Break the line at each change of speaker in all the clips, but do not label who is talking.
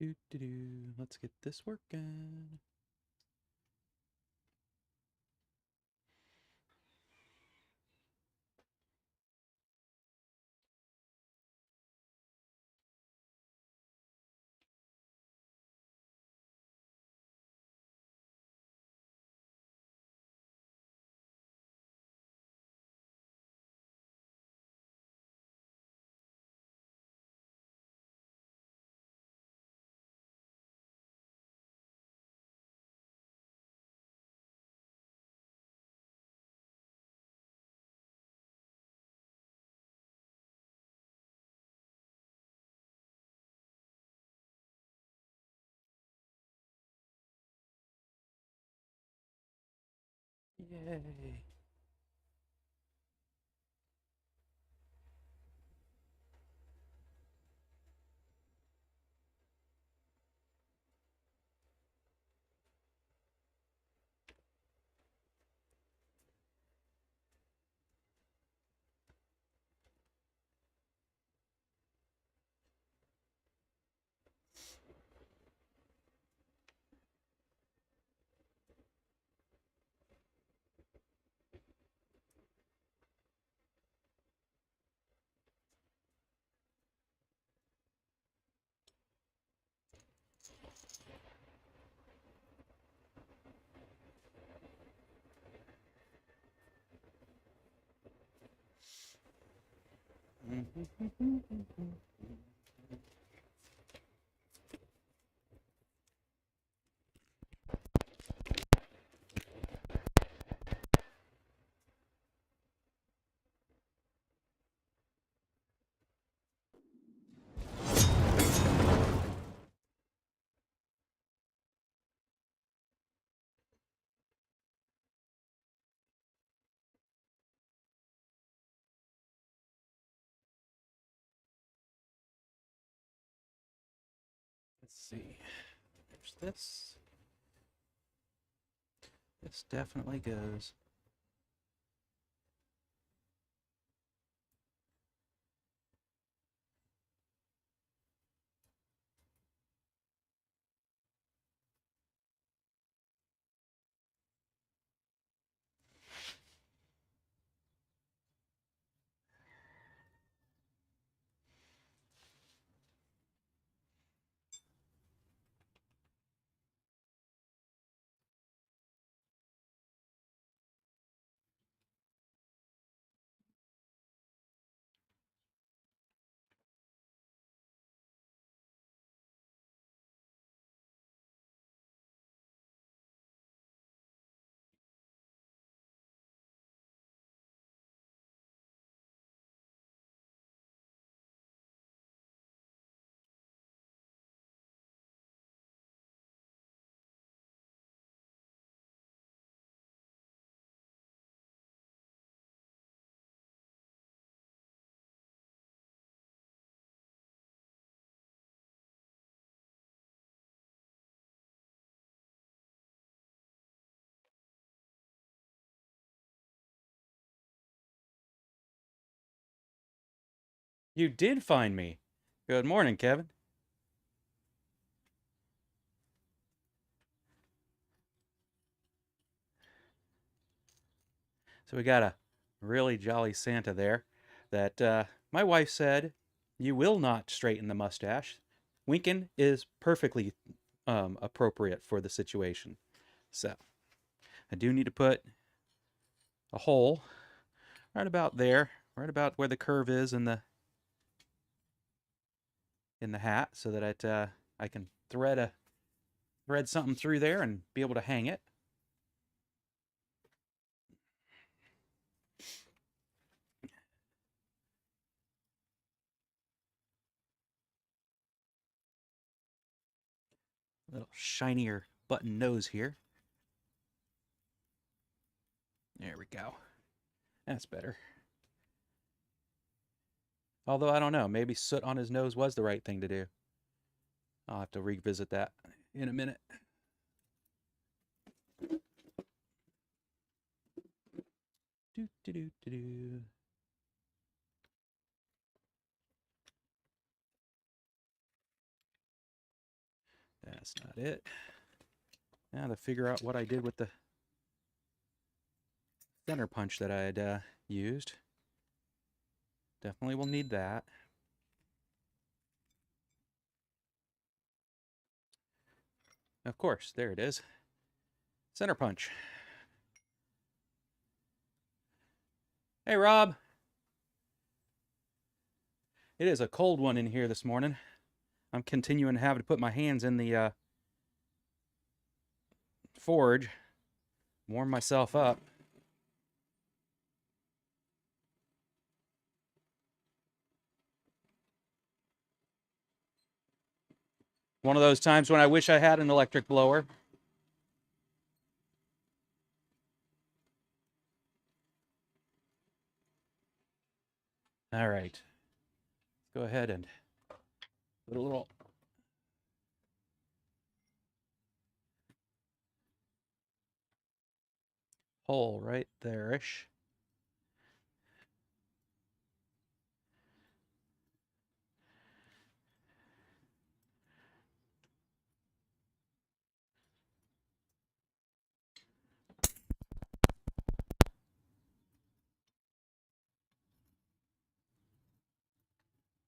Let's get this working. Yay. Let's see. There's this. This definitely goes. You did find me. Good morning, Kevin. So we got a really jolly Santa there that my wife said, you will not straighten the mustache. Winking is perfectly appropriate for the situation. So I do need to put a hole right about there, right about where the curve is in the hat, so that I can thread something through there and be able to hang it. A little shinier button nose here. There we go. That's better. Although I don't know, maybe soot on his nose was the right thing to do. I'll have to revisit that in a minute. Do, do, do, do, do. That's not it. Now to figure out what I did with the center punch that I had used. Definitely will need that. Of course, there it is. Center punch. Hey, Rob. It is a cold one in here this morning. I'm continuing to have to put my hands in the forge, warm myself up. One of those times when I wish I had an electric blower. All right. Let's go ahead and put a little hole right there-ish.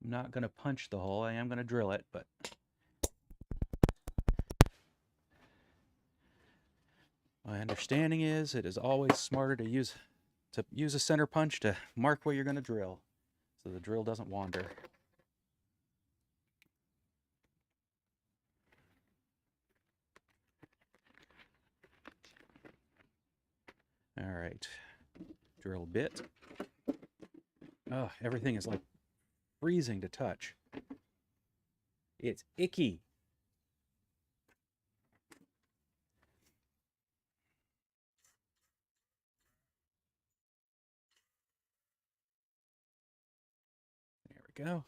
I'm not going to punch the hole. I am going to drill it, but my understanding is it is always smarter to use a center punch to mark where you're going to drill so the drill doesn't wander. All right. Drill bit. Oh, everything is like freezing to touch. It's icky. There we go.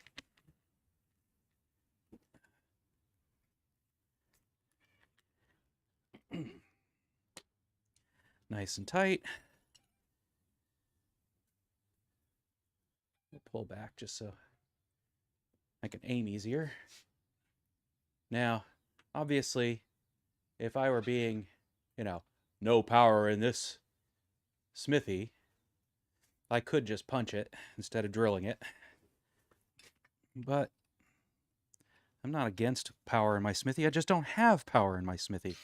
Nice and tight. We'll pull back just so I can aim easier. Now, obviously, if I were being, no power in this Smithy, I could just punch it instead of drilling it. But I'm not against power in my Smithy. I just don't have power in my Smithy.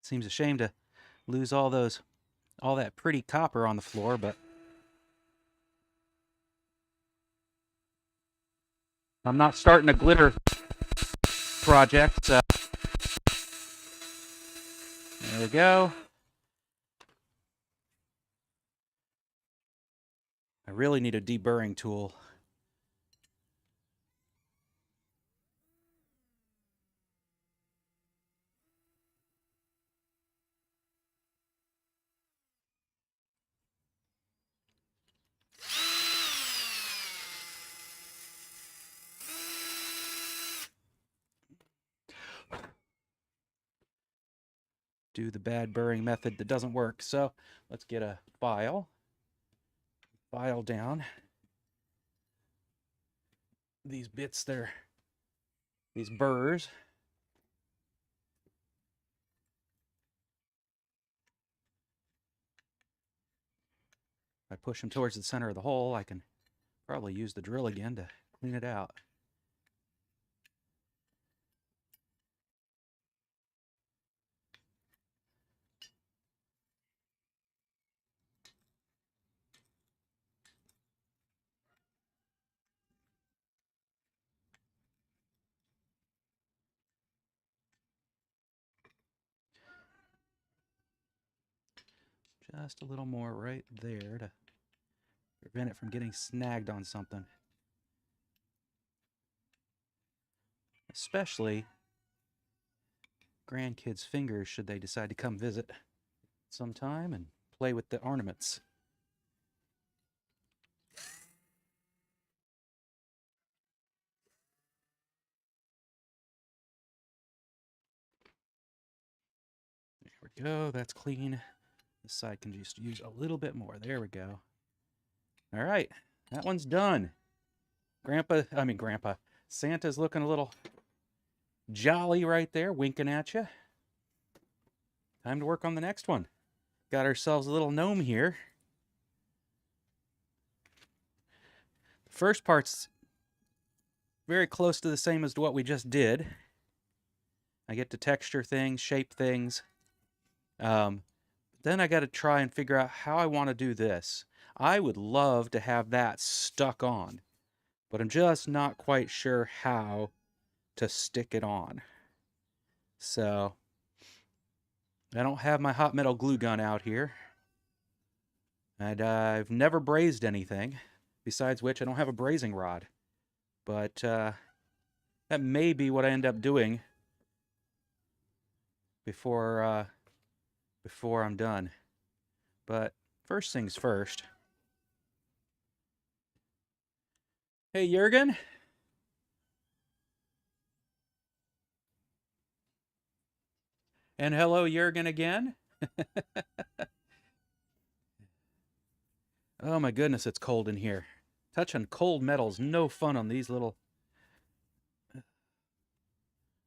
Seems a shame to lose all that pretty copper on the floor, but I'm not starting a glitter project. So there we go. I really need a deburring tool. do the bad burring method that doesn't work. So let's get a file down these bits there, these burrs. If I push them towards the center of the hole, I can probably use the drill again to clean it out. Just a little more right there to prevent it from getting snagged on something. Especially grandkids' fingers should they decide to come visit sometime and play with the ornaments. There we go, that's clean. This side can just use a little bit more. There we go. All right, that one's done. Grandpa, Santa's looking a little jolly right there, winking at you. Time to work on the next one. Got ourselves a little gnome here. The first part's very close to the same as what we just did. I get to texture things, shape things. Then I got to try and figure out how I want to do this. I would love to have that stuck on, but I'm just not quite sure how to stick it on. So I don't have my hot metal glue gun out here. And I've never brazed anything, besides which I don't have a brazing rod. But that may be what I end up doing before I'm done. But first things first. Hey, Jurgen. And hello, Jurgen, again. Oh my goodness, it's cold in here. Touching cold metal's no fun on these little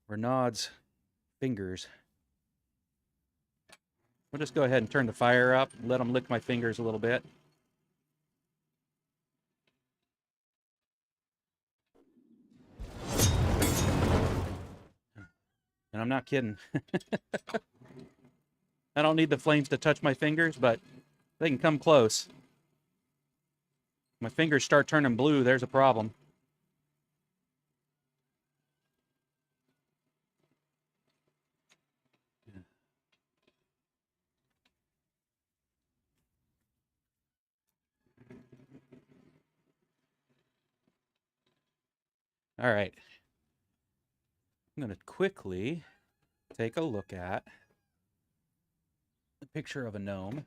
Renaud's fingers. We'll just go ahead and turn the fire up, let them lick my fingers a little bit. And I'm not kidding. I don't need the flames to touch my fingers, but they can come close. My fingers start turning blue, there's a problem. All right. I'm going to quickly take a look at the picture of a gnome.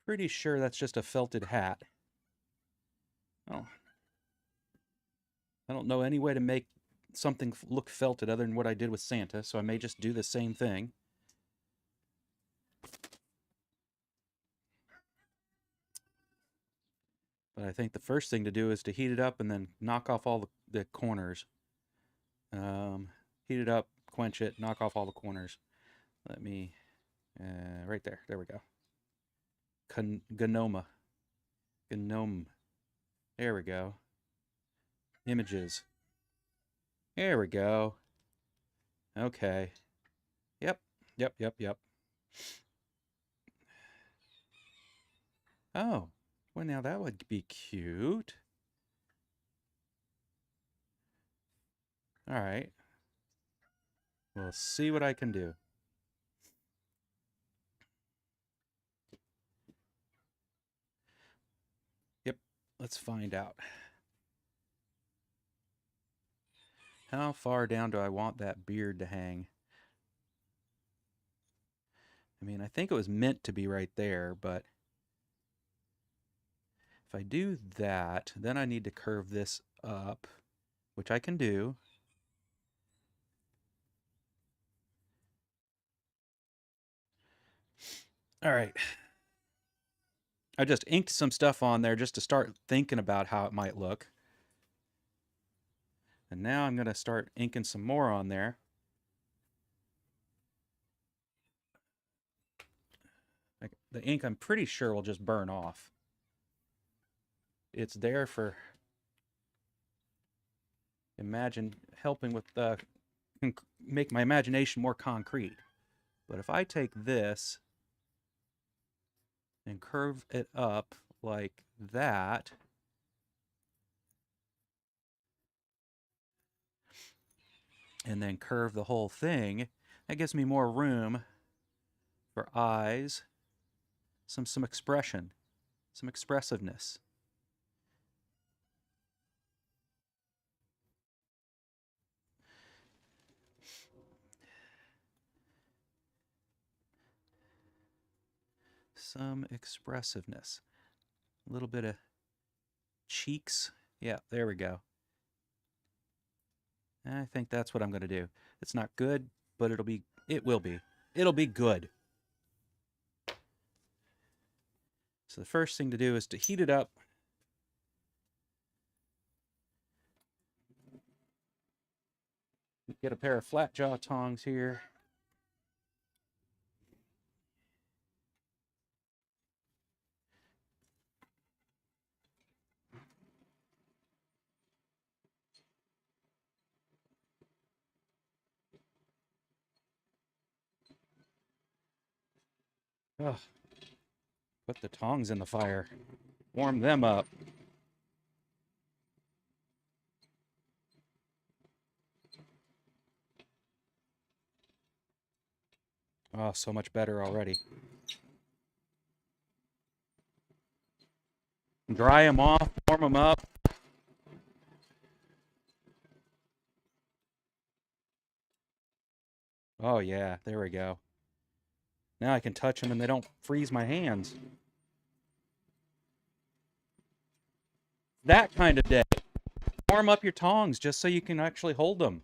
Pretty sure that's just a felted hat. Oh. I don't know any way to make something look felted other than what I did with Santa, so I may just do the same thing. But I think the first thing to do is to heat it up and then knock off all the corners. Heat it up, quench it, knock off all the corners. Let me, right there. There we go. Gnome. There we go. Images. There we go. Okay. Yep. Oh, well, now that would be cute. All right. We'll see what I can do. Yep, let's find out. How far down do I want that beard to hang? I mean, I think it was meant to be right there, but if I do that, then I need to curve this up, which I can do. All right. I just inked some stuff on there just to start thinking about how it might look. And now I'm going to start inking some more on there. Like, the ink, I'm pretty sure, will just burn off. It's there for helping with make my imagination more concrete. But if I take this and curve it up like that, and then curve the whole thing, that gives me more room for eyes, some expression, some expressiveness. Some expressiveness. A little bit of cheeks. Yeah, there we go. I think that's what I'm going to do. It's not good, but it will be it'll be good. So the first thing to do is to heat it up. Get a pair of flat jaw tongs here. Ugh. Put the tongs in the fire. Warm them up. Oh, so much better already. Dry them off, warm them up. Oh yeah, there we go. Now I can touch them and they don't freeze my hands. That kind of day. Warm up your tongs just so you can actually hold them.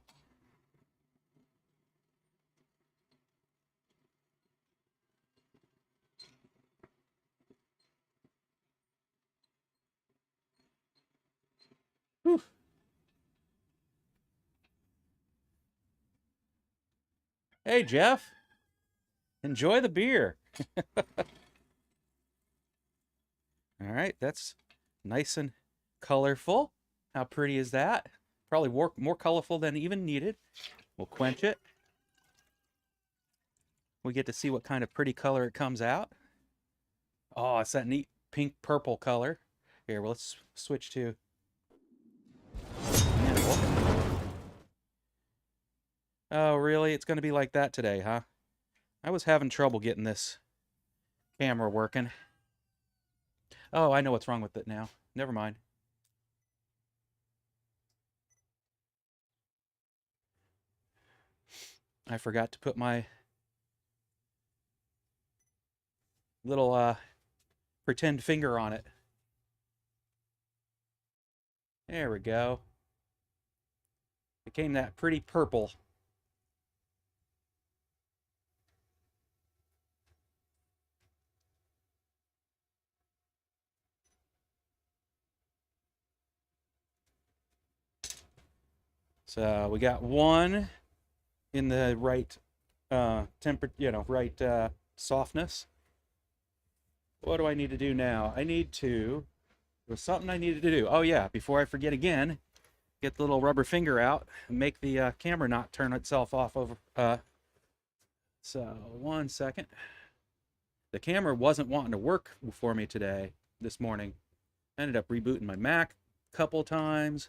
Whew. Hey, Jeff. Enjoy the beer. All right, that's nice and colorful. How pretty is that? Probably more colorful than even needed. We'll quench it. We get to see what kind of pretty color it comes out. Oh, it's that neat pink purple color. Here, well, let's switch to. Oh, really? It's going to be like that today, huh? I was having trouble getting this camera working. Oh, I know what's wrong with it now. Never mind. I forgot to put my little pretend finger on it. There we go. Became that pretty purple. So we got one in the right right softness. What do I need to do now? There was something I needed to do. Oh yeah, before I forget again, get the little rubber finger out and make the camera not turn itself off over. So 1 second. The camera wasn't wanting to work for me this morning. I ended up rebooting my Mac a couple times,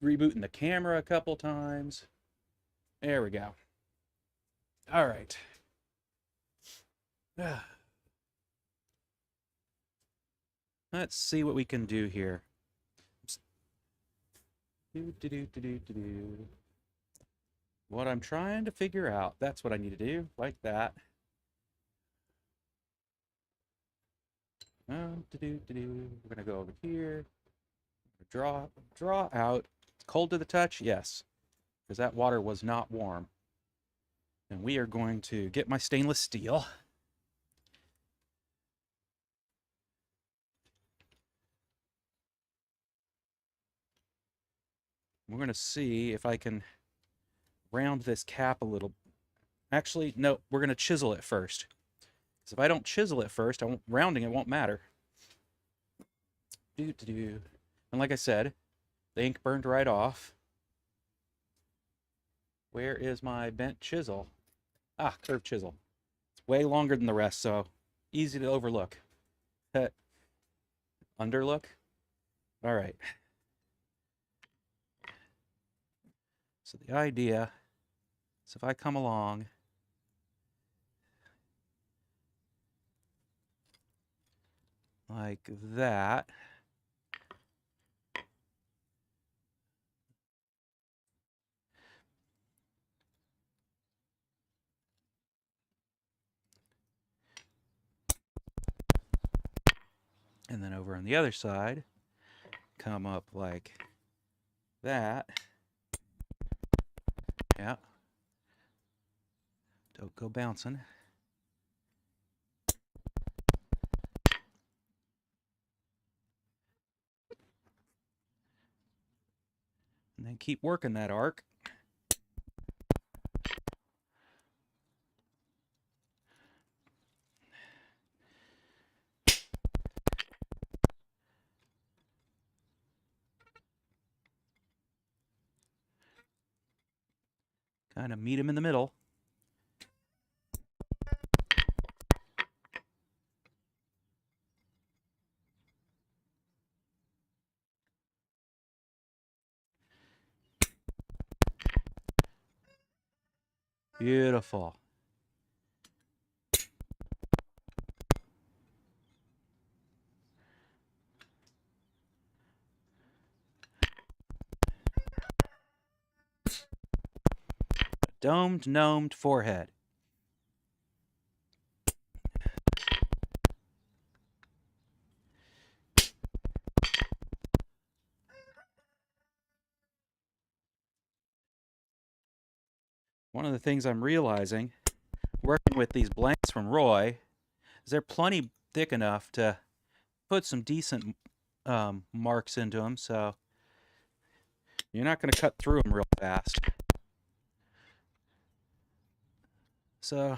rebooting the camera a couple times. There we go. All right. Let's see what we can do here. What I'm trying to figure out. That's what I need to do, like that. We're gonna go over here. Draw out. It's cold to the touch, yes, because that water was not warm. And we are going to get my stainless steel. We're going to see if I can round this cap a little. Actually, no, we're going to chisel it first. Because if I don't chisel it first, rounding it won't matter. And like I said, the ink burned right off. Where is my bent chisel? Ah, curved chisel. It's way longer than the rest, so easy to overlook. Underlook? All right. So the idea is if I come along like that, and then over on the other side, come up like that. Yeah. Don't go bouncing. And then keep working that arc. Kind of meet him in the middle. Beautiful. Domed, gnomed forehead. One of the things I'm realizing, working with these blanks from Roy, is they're plenty thick enough to put some decent marks into them, so you're not going to cut through them real fast. So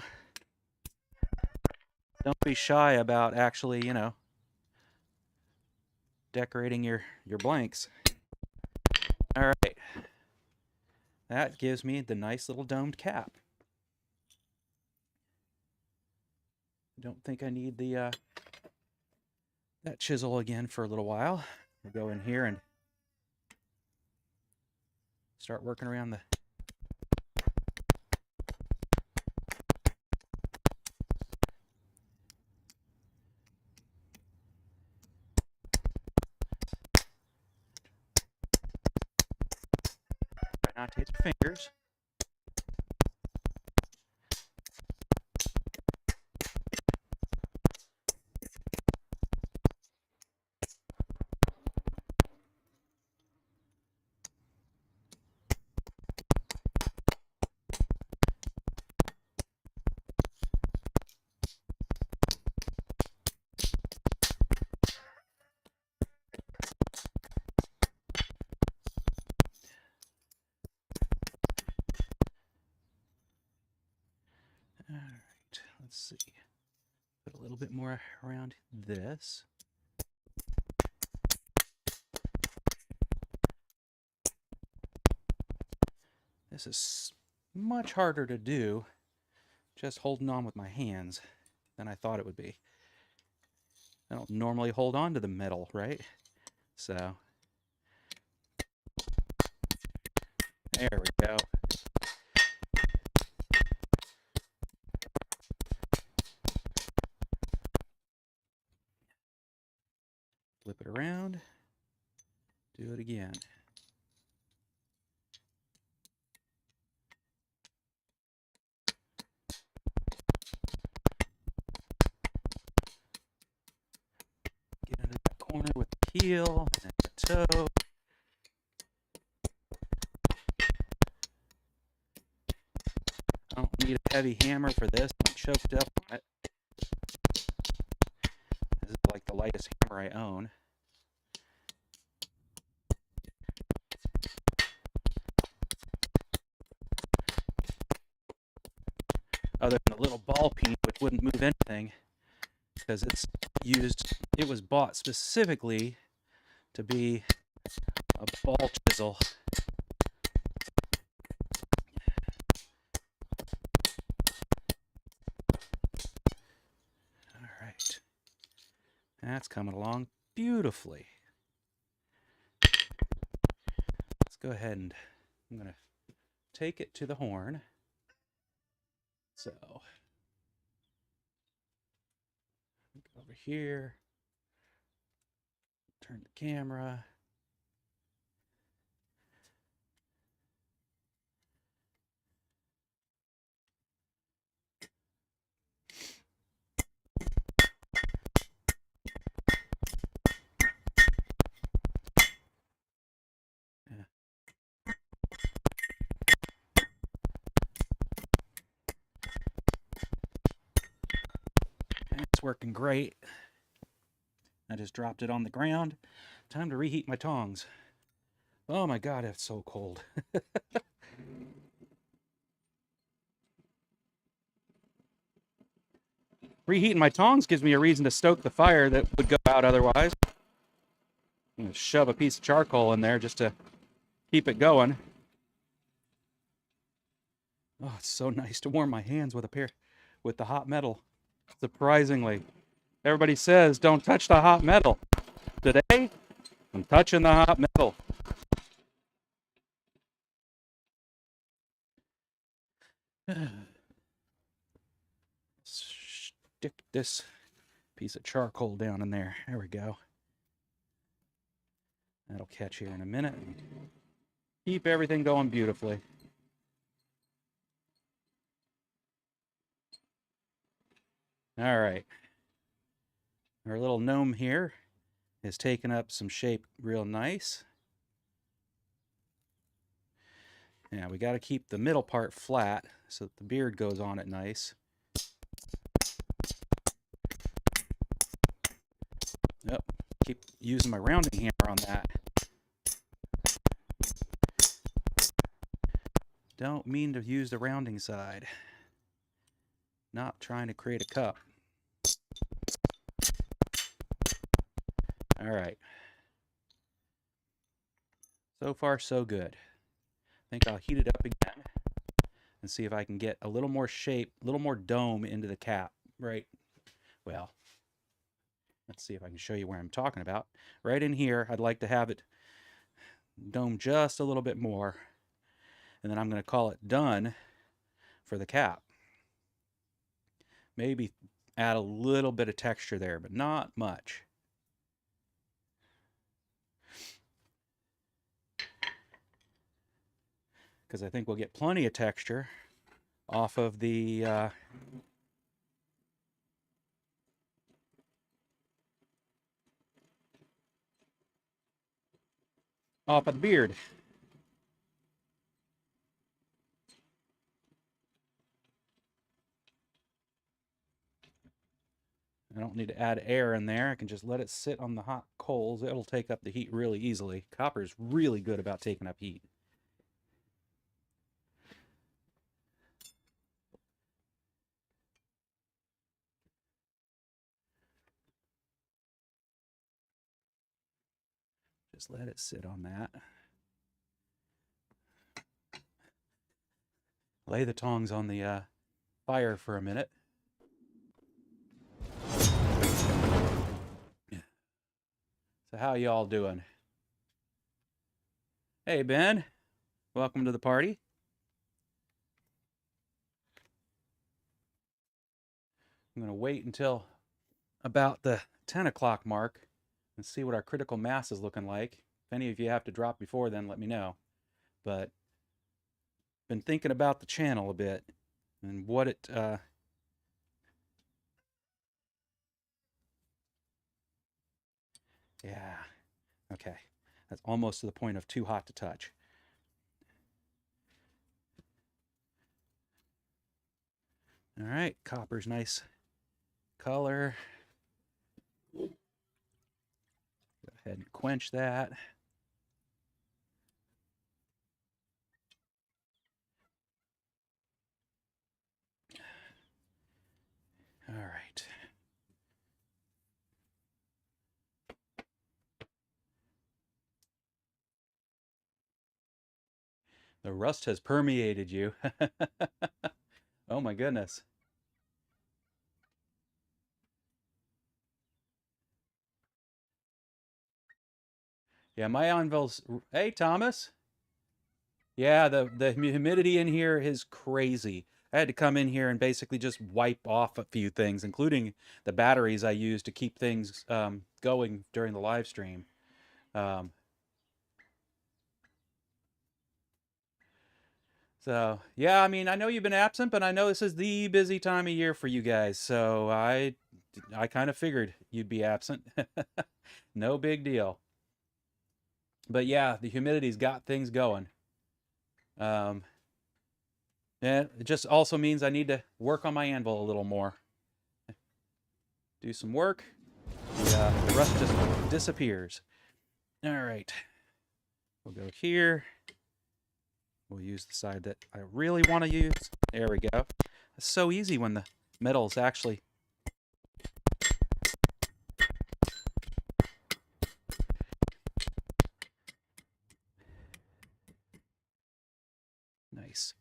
don't be shy about actually, decorating your blanks. All right. That gives me the nice little domed cap. Don't think I need the that chisel again for a little while. We'll go in here and start working around the try not to hit your fingers. All right, let's see. Put a little bit more around this. This is much harder to do just holding on with my hands than I thought it would be. I don't normally hold on to the metal, right? So, there we go. Flip it around. Do it again. Get into that corner with the heel and the toe. I don't need a heavy hammer for this. I'm choked up on it. This is like the lightest hammer I own. other than a little ball peen, which wouldn't move anything because it was bought specifically to be a ball chisel. All right. That's coming along beautifully. Let's go ahead and I'm going to take it to the horn. So, over here, turn the camera. Yeah. It's working great. I just dropped it on the ground. Time to reheat my tongs. Oh my God, it's so cold. Reheating my tongs gives me a reason to stoke the fire that would go out otherwise. I'm gonna shove a piece of charcoal in there just to keep it going. Oh, it's so nice to warm my hands with the hot metal. Surprisingly, everybody says don't touch the hot metal. Today, I'm touching the hot metal. Stick this piece of charcoal down in there. There we go. That'll catch here in a minute. Keep everything going beautifully. All right. Our little gnome here is taking up some shape real nice. Yeah, we got to keep the middle part flat so that the beard goes on it nice. Yep, keep using my rounding hammer on that. Don't mean to use the rounding side. Not trying to create a cup. All right. So far, so good. I think I'll heat it up again and see if I can get a little more shape, a little more dome into the cap. Right. Well, let's see if I can show you where I'm talking about. Right in here, I'd like to have it dome just a little bit more. And then I'm going to call it done for the cap. Maybe add a little bit of texture there, but not much. Because I think we'll get plenty of texture off of the off of the beard. I don't need to add air in there. I can just let it sit on the hot coals. It'll take up the heat really easily. Copper's really good about taking up heat. Just let it sit on that. Lay the tongs on the fire for a minute. So how y'all doing? Hey, Ben. Welcome to the party. I'm going to wait until about the 10 o'clock mark and see what our critical mass is looking like. If any of you have to drop before then, let me know. But been thinking about the channel a bit and what it yeah, okay, that's almost to the point of too hot to touch. All right, copper's nice color. Go ahead and quench that. The rust has permeated you. Oh my goodness. Yeah, my anvil's. Hey, Thomas. Yeah, the humidity in here is crazy. I had to come in here and basically just wipe off a few things, including the batteries I use to keep things going during the live stream. Um, so yeah, I mean, I know you've been absent, but I know this is the busy time of year for you guys. So I kind of figured you'd be absent. No big deal. But yeah, the humidity's got things going. Um, and it just also means I need to work on my anvil a little more. Do some work. The rust just disappears. All right. We'll go here. We'll use the side that I really want to use. There we go. It's so easy when the metal is actually... Nice.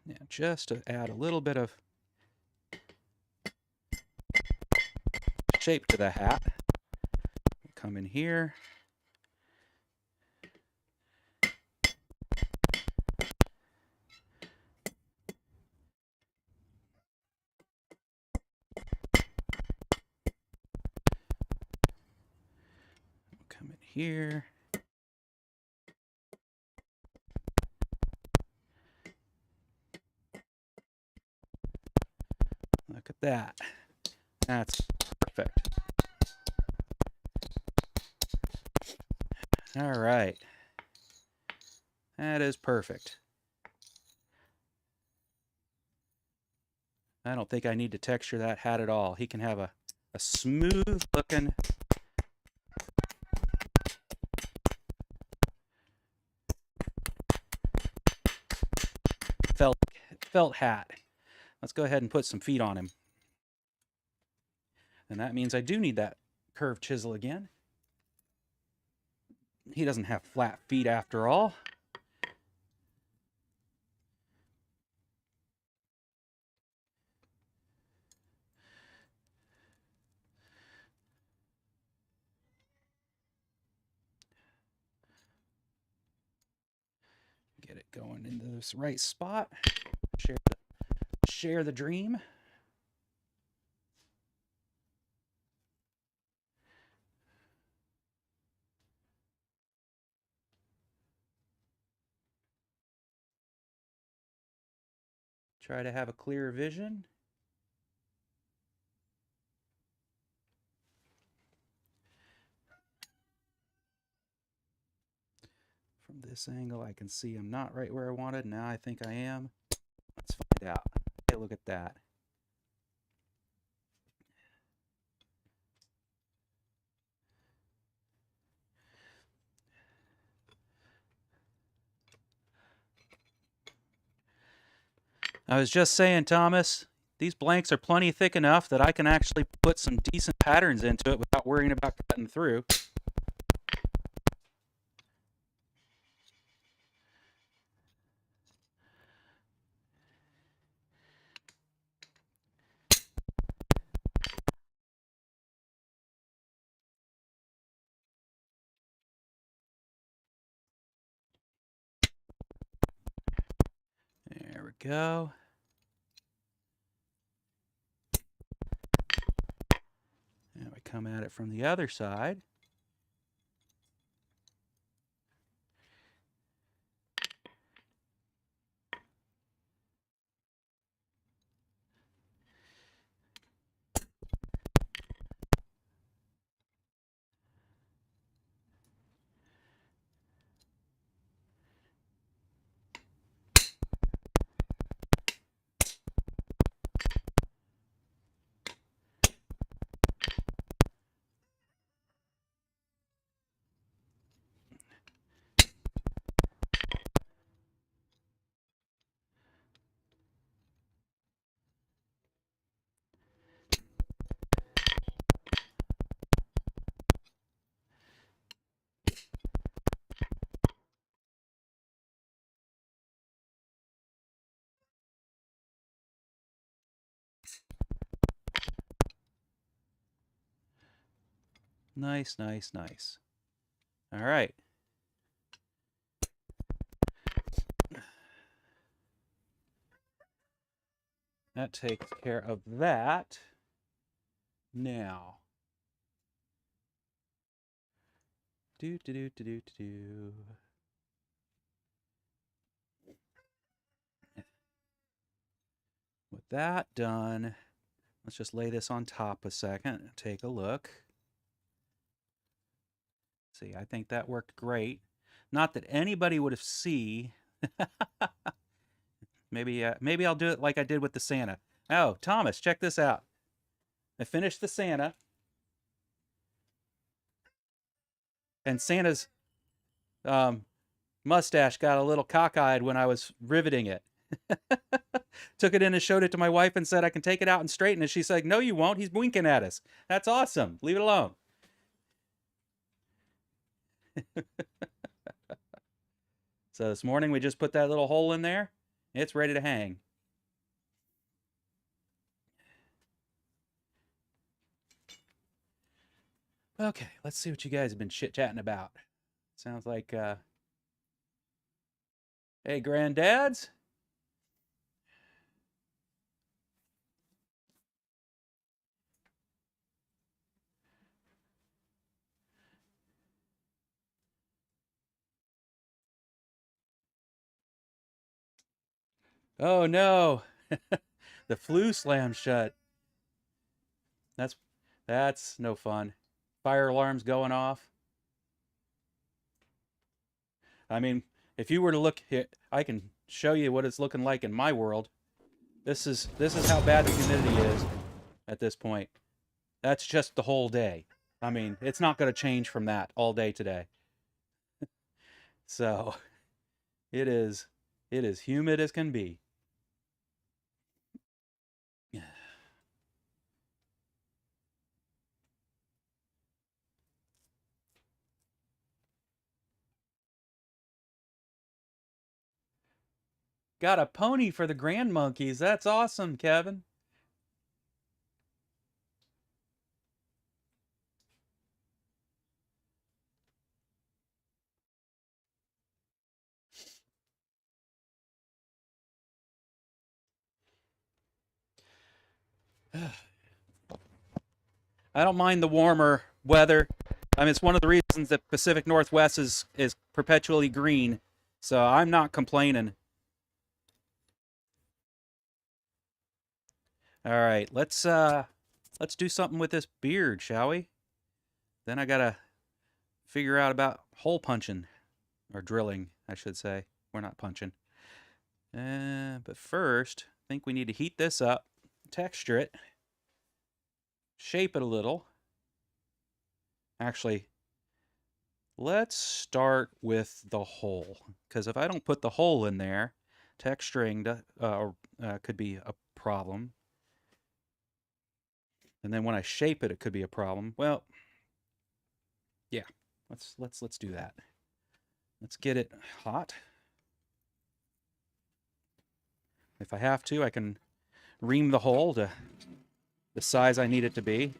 Now, just to add a little bit of shape to the hat, come in here. Come in here. Look at that. That's perfect. All right. That is perfect. I don't think I need to texture that hat at all. He can have a smooth looking felt hat. Let's go ahead and put some feet on him. And that means I do need that curved chisel again. He doesn't have flat feet after all. Get it going into this right spot. Share the dream. Try to have a clear vision. From this angle, I can see I'm not right where I wanted. Now I think I am. Let's find out. Hey, look at that. I was just saying, Thomas, these blanks are plenty thick enough that I can actually put some decent patterns into it without worrying about cutting through. There we go. Now we come at it from the other side. Nice, nice, nice. All right. That takes care of that. Now. Do do do do do do. With that done, let's just lay this on top a second and take a look. See, I think that worked great. Not that anybody would have seen. Maybe I'll do it like I did with the Santa. Oh, Thomas, check this out. I finished the Santa, and Santa's mustache got a little cockeyed when I was riveting it. Took it in and showed it to my wife and said, I can take it out and straighten it. She said, no, you won't. He's winking at us. That's awesome. Leave it alone. So this morning we just put that little hole in there. It's ready to hang. Okay, let's see what you guys have been chit-chatting about. Sounds like, hey, granddads. Oh no, the flue slammed shut. That's that's no fun. Fire alarms going off. I mean, if you were to look here, I can show you what it's looking like in my world. This is how bad the humidity is at this point. That's just the whole day. I mean, it's not going to change from that all day today. So, it is humid as can be. Got a pony for the grand monkeys. That's awesome, Kevin. I don't mind the warmer weather. I mean, it's one of the reasons that Pacific Northwest is perpetually green. So I'm not complaining. All right, let's do something with this beard, shall we? Then I gotta figure out about hole punching or drilling, I should say. We're not punching. But first, I think we need to heat this up, texture it, shape it a little. Actually, let's start with the hole, because if I don't put the hole in there, texturing could be a problem. And then when I shape it, it could be a problem. Well, yeah, let's do that. Let's get it hot. If I have to, I can ream the hole to the size I need it to be.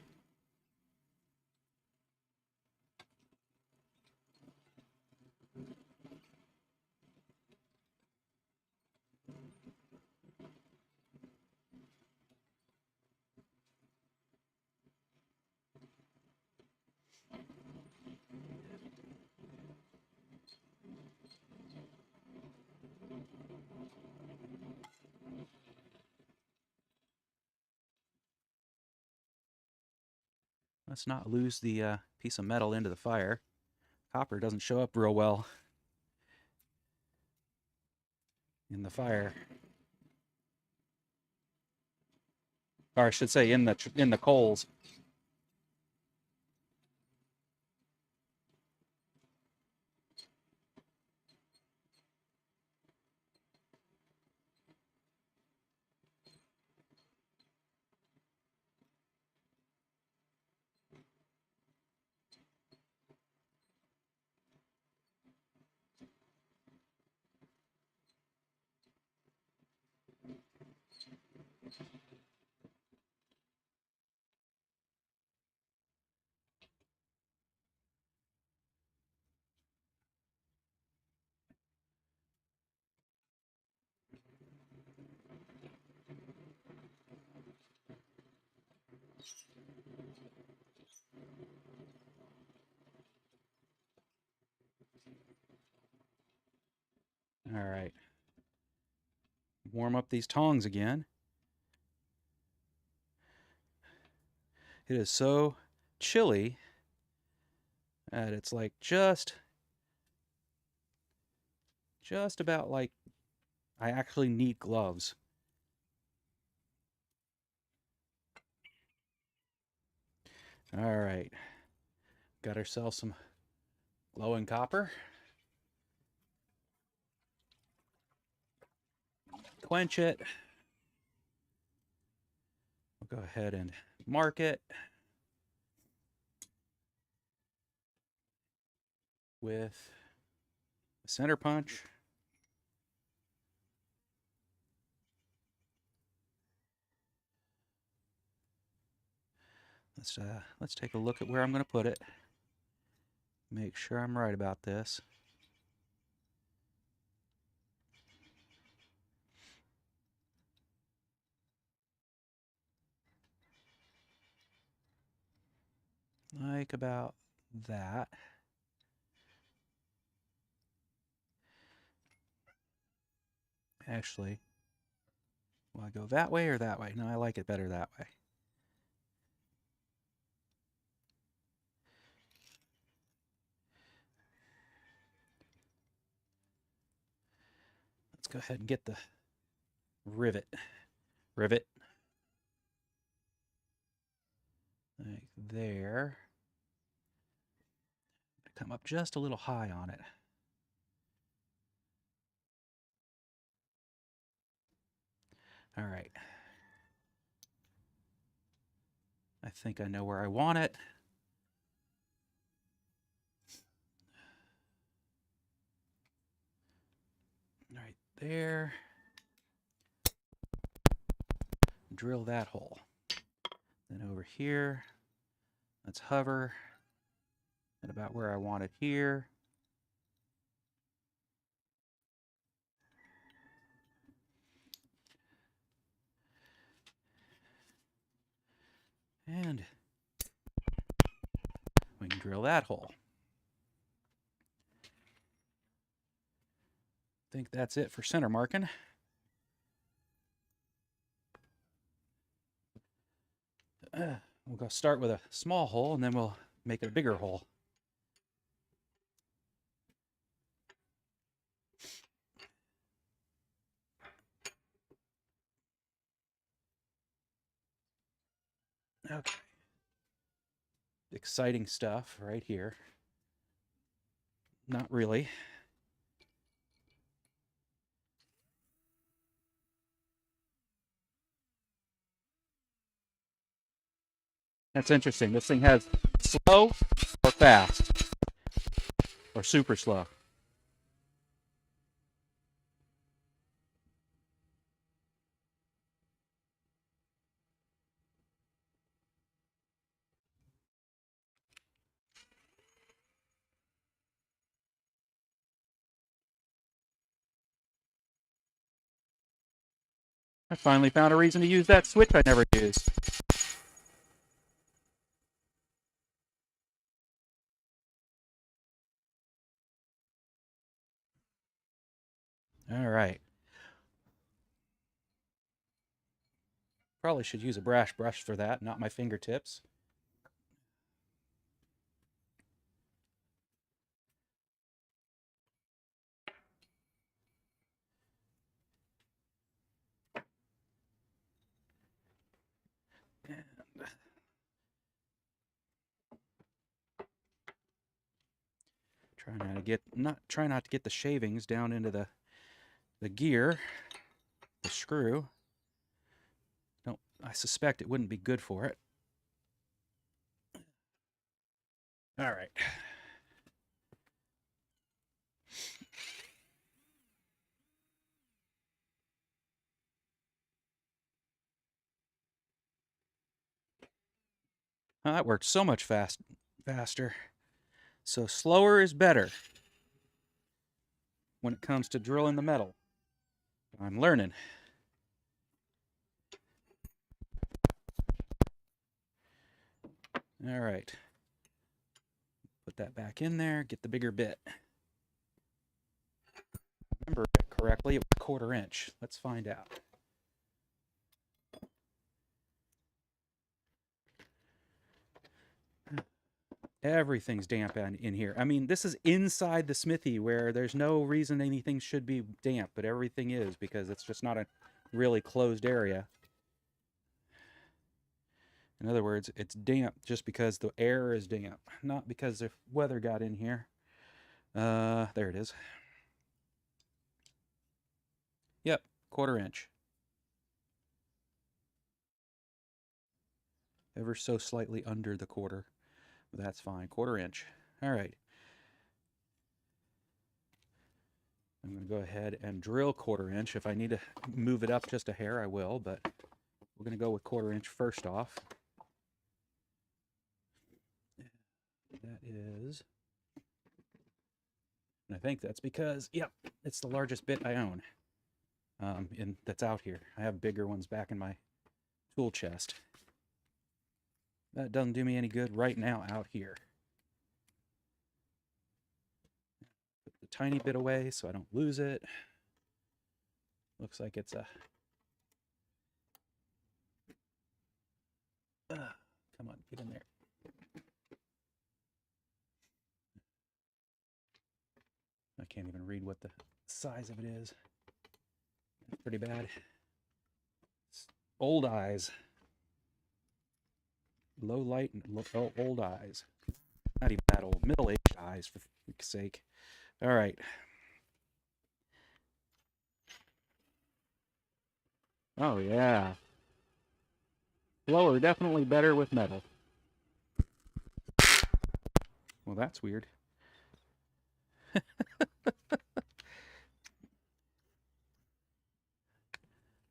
Let's not lose the piece of metal into the fire. Copper doesn't show up real well in the fire. Or I should say in the coals. All right. Warm up these tongs again. It is so chilly that it's like just about like I actually need gloves. All right. Got ourselves some glowing copper. Quench it. We'll go ahead and mark it with a center punch. Let's take a look at where I'm going to put it. Make sure I'm right about this. Like about that. Actually, will I go that way or that way? No, I like it better that way. Let's go ahead and get the rivet. Rivet. Like there. Come up just a little high on it. All right. I think I know where I want it. Right there. Drill that hole. Then over here, let's hover at about where I want it here. And we can drill that hole. I think that's it for center marking. We'll go start with a small hole and then we'll make it a bigger hole. Okay. Exciting stuff right here. Not really. That's interesting. This thing has slow or fast or super slow. I finally found a reason to use that switch I never used. All right. Probably should use a brass brush for that, not my fingertips. And try not to get the shavings down into the gear, the screw. I suspect it wouldn't be good for it. All right. Oh, that worked so much faster. So slower is better when it comes to drilling the metal. I'm learning. All right. Put that back in there, get the bigger bit. Remember, correctly, it was 1/4 inch. Let's find out. Everything's damp in here. I mean, this is inside the smithy where there's no reason anything should be damp, but everything is because it's just not a really closed area. In other words, it's damp just because the air is damp, not because the weather got in here. There it is. Yep, 1/4 inch. Ever so slightly under the 1/4. That's fine, 1/4 inch. All right. I'm going to go ahead and drill 1/4 inch. If I need to move it up just a hair, I will, but we're going to go with 1/4 inch first off. That is, and I think that's because, yep, it's the largest bit I own that's out here. I have bigger ones back in my tool chest. That doesn't do me any good right now out here. Put the tiny bit away so I don't lose it. Looks like it's a... come on, get in there. I can't even read what the size of it is. It's pretty bad. It's old eyes. Low light and old eyes. Not even that old. Middle-aged eyes, for fuck's sake. All right. Oh, yeah. Blower definitely better with metal. Well, that's weird.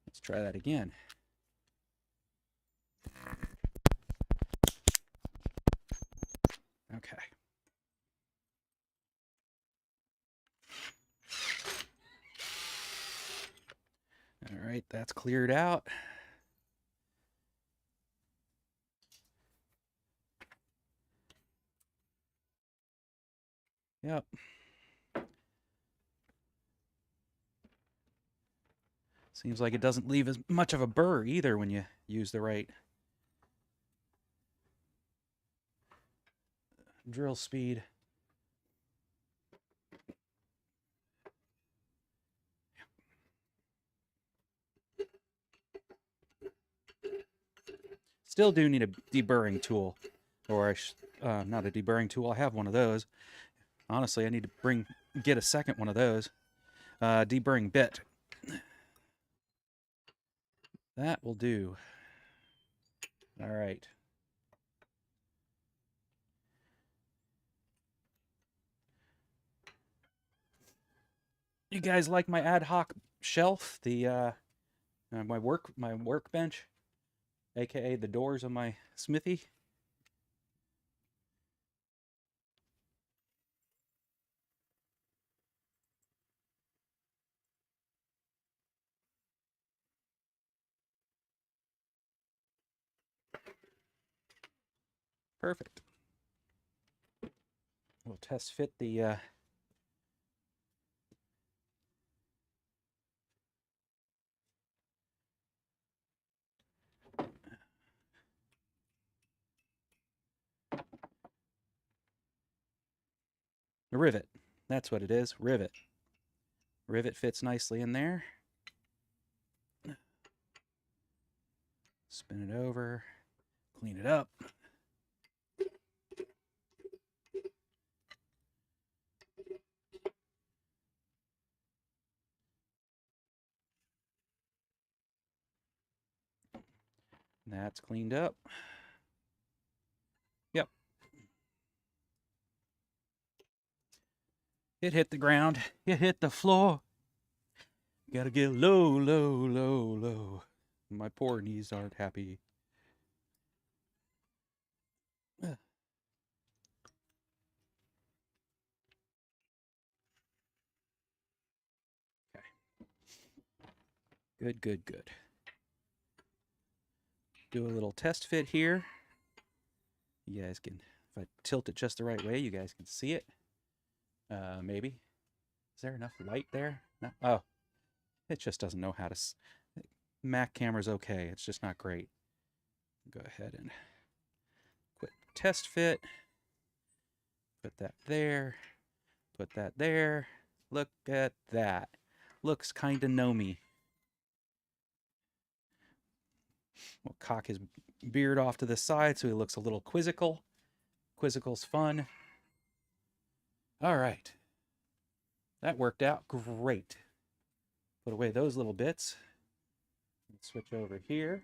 Let's try that again. Okay. All right, that's cleared out. Yep. Seems like it doesn't leave as much of a burr either when you use the right drill speed. Still do need a deburring tool, or not a deburring tool. I have one of those. Honestly, I need to get a second one of those. Deburring bit. That will do. All right. You guys like my ad hoc shelf? The my workbench, aka the doors of my smithy. Perfect. We'll test fit the rivet. That's what it is, rivet. Rivet fits nicely in there. Spin it over, clean it up. That's cleaned up. Yep. It hit the ground. It hit the floor. Gotta get low, low, low, low. My poor knees aren't happy. Okay. Good, good, good. Do a little test fit here. You guys can, if I tilt it just the right way, you guys can see it. Maybe. Is there enough light there? No. Oh, It just doesn't know how to. Mac camera's okay. It's just not great. Go ahead and quit test fit. Put that there. Put that there. Look at that. Looks kind of gnomey. We'll cock his beard off to the side so he looks a little quizzical. Quizzical's fun. All right. That worked out great. Put away those little bits. Let's switch over here.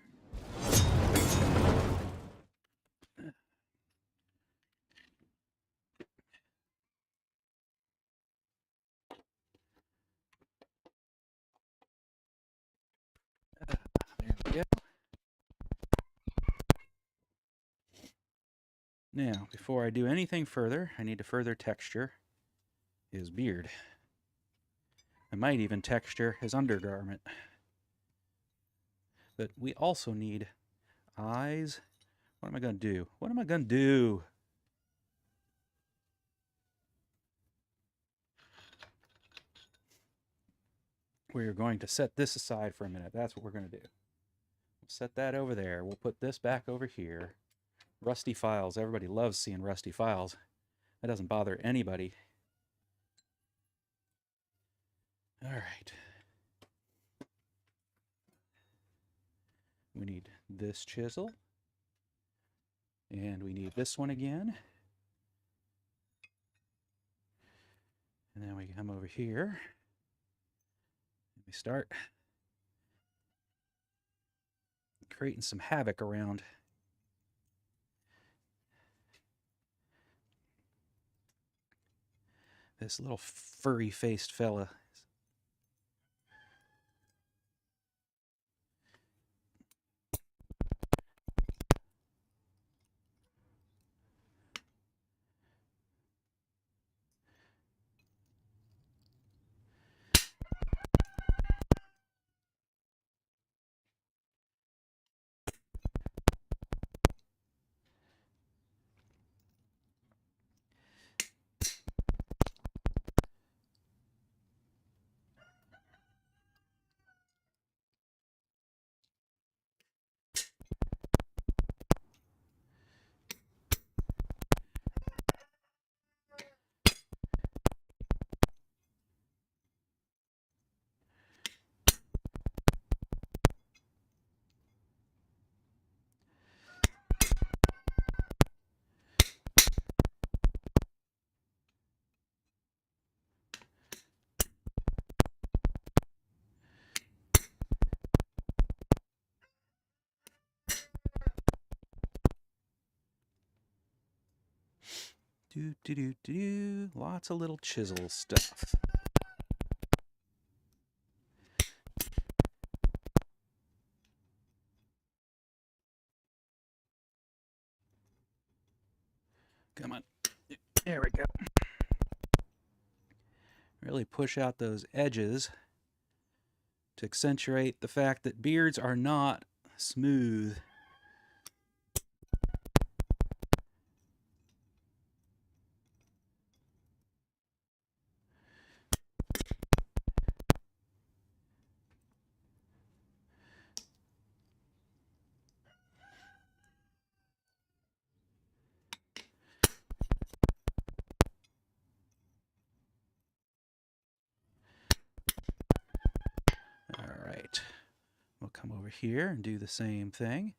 There we go. Now, before I do anything further, I need to further texture his beard. I might even texture his undergarment. But we also need eyes. What am I going to do? What am I going to do? We're going to set this aside for a minute. That's what we're going to do. We'll set that over there. We'll put this back over here. Rusty files. Everybody loves seeing rusty files. That doesn't bother anybody. All right. We need this chisel. And we need this one again. And then we come over here. And we start creating some havoc around. This little furry-faced fella. Do, do, do, do, do. Lots of little chisel stuff. Come on. There we go. Really push out those edges to accentuate the fact that beards are not smooth. All right. We'll come over here and do the same thing.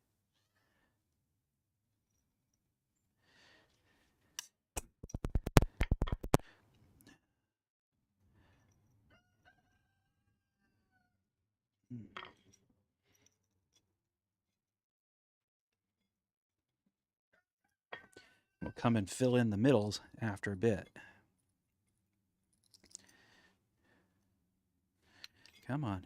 We'll come and fill in the middles after a bit. Come on.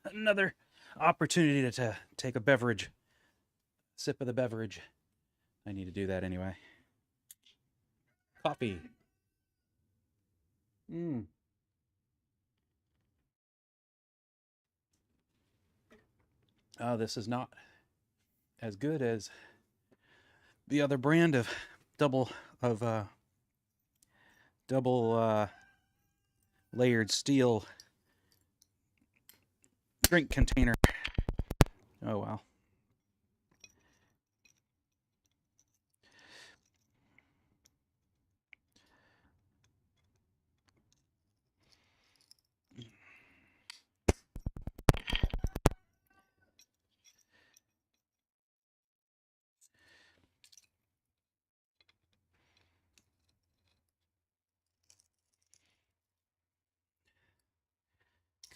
Another opportunity to take a beverage, sip of the beverage. I need to do that anyway. Coffee. Mm. Oh, this is not as good as the other brand of double of double layered steel drink container. Oh wow.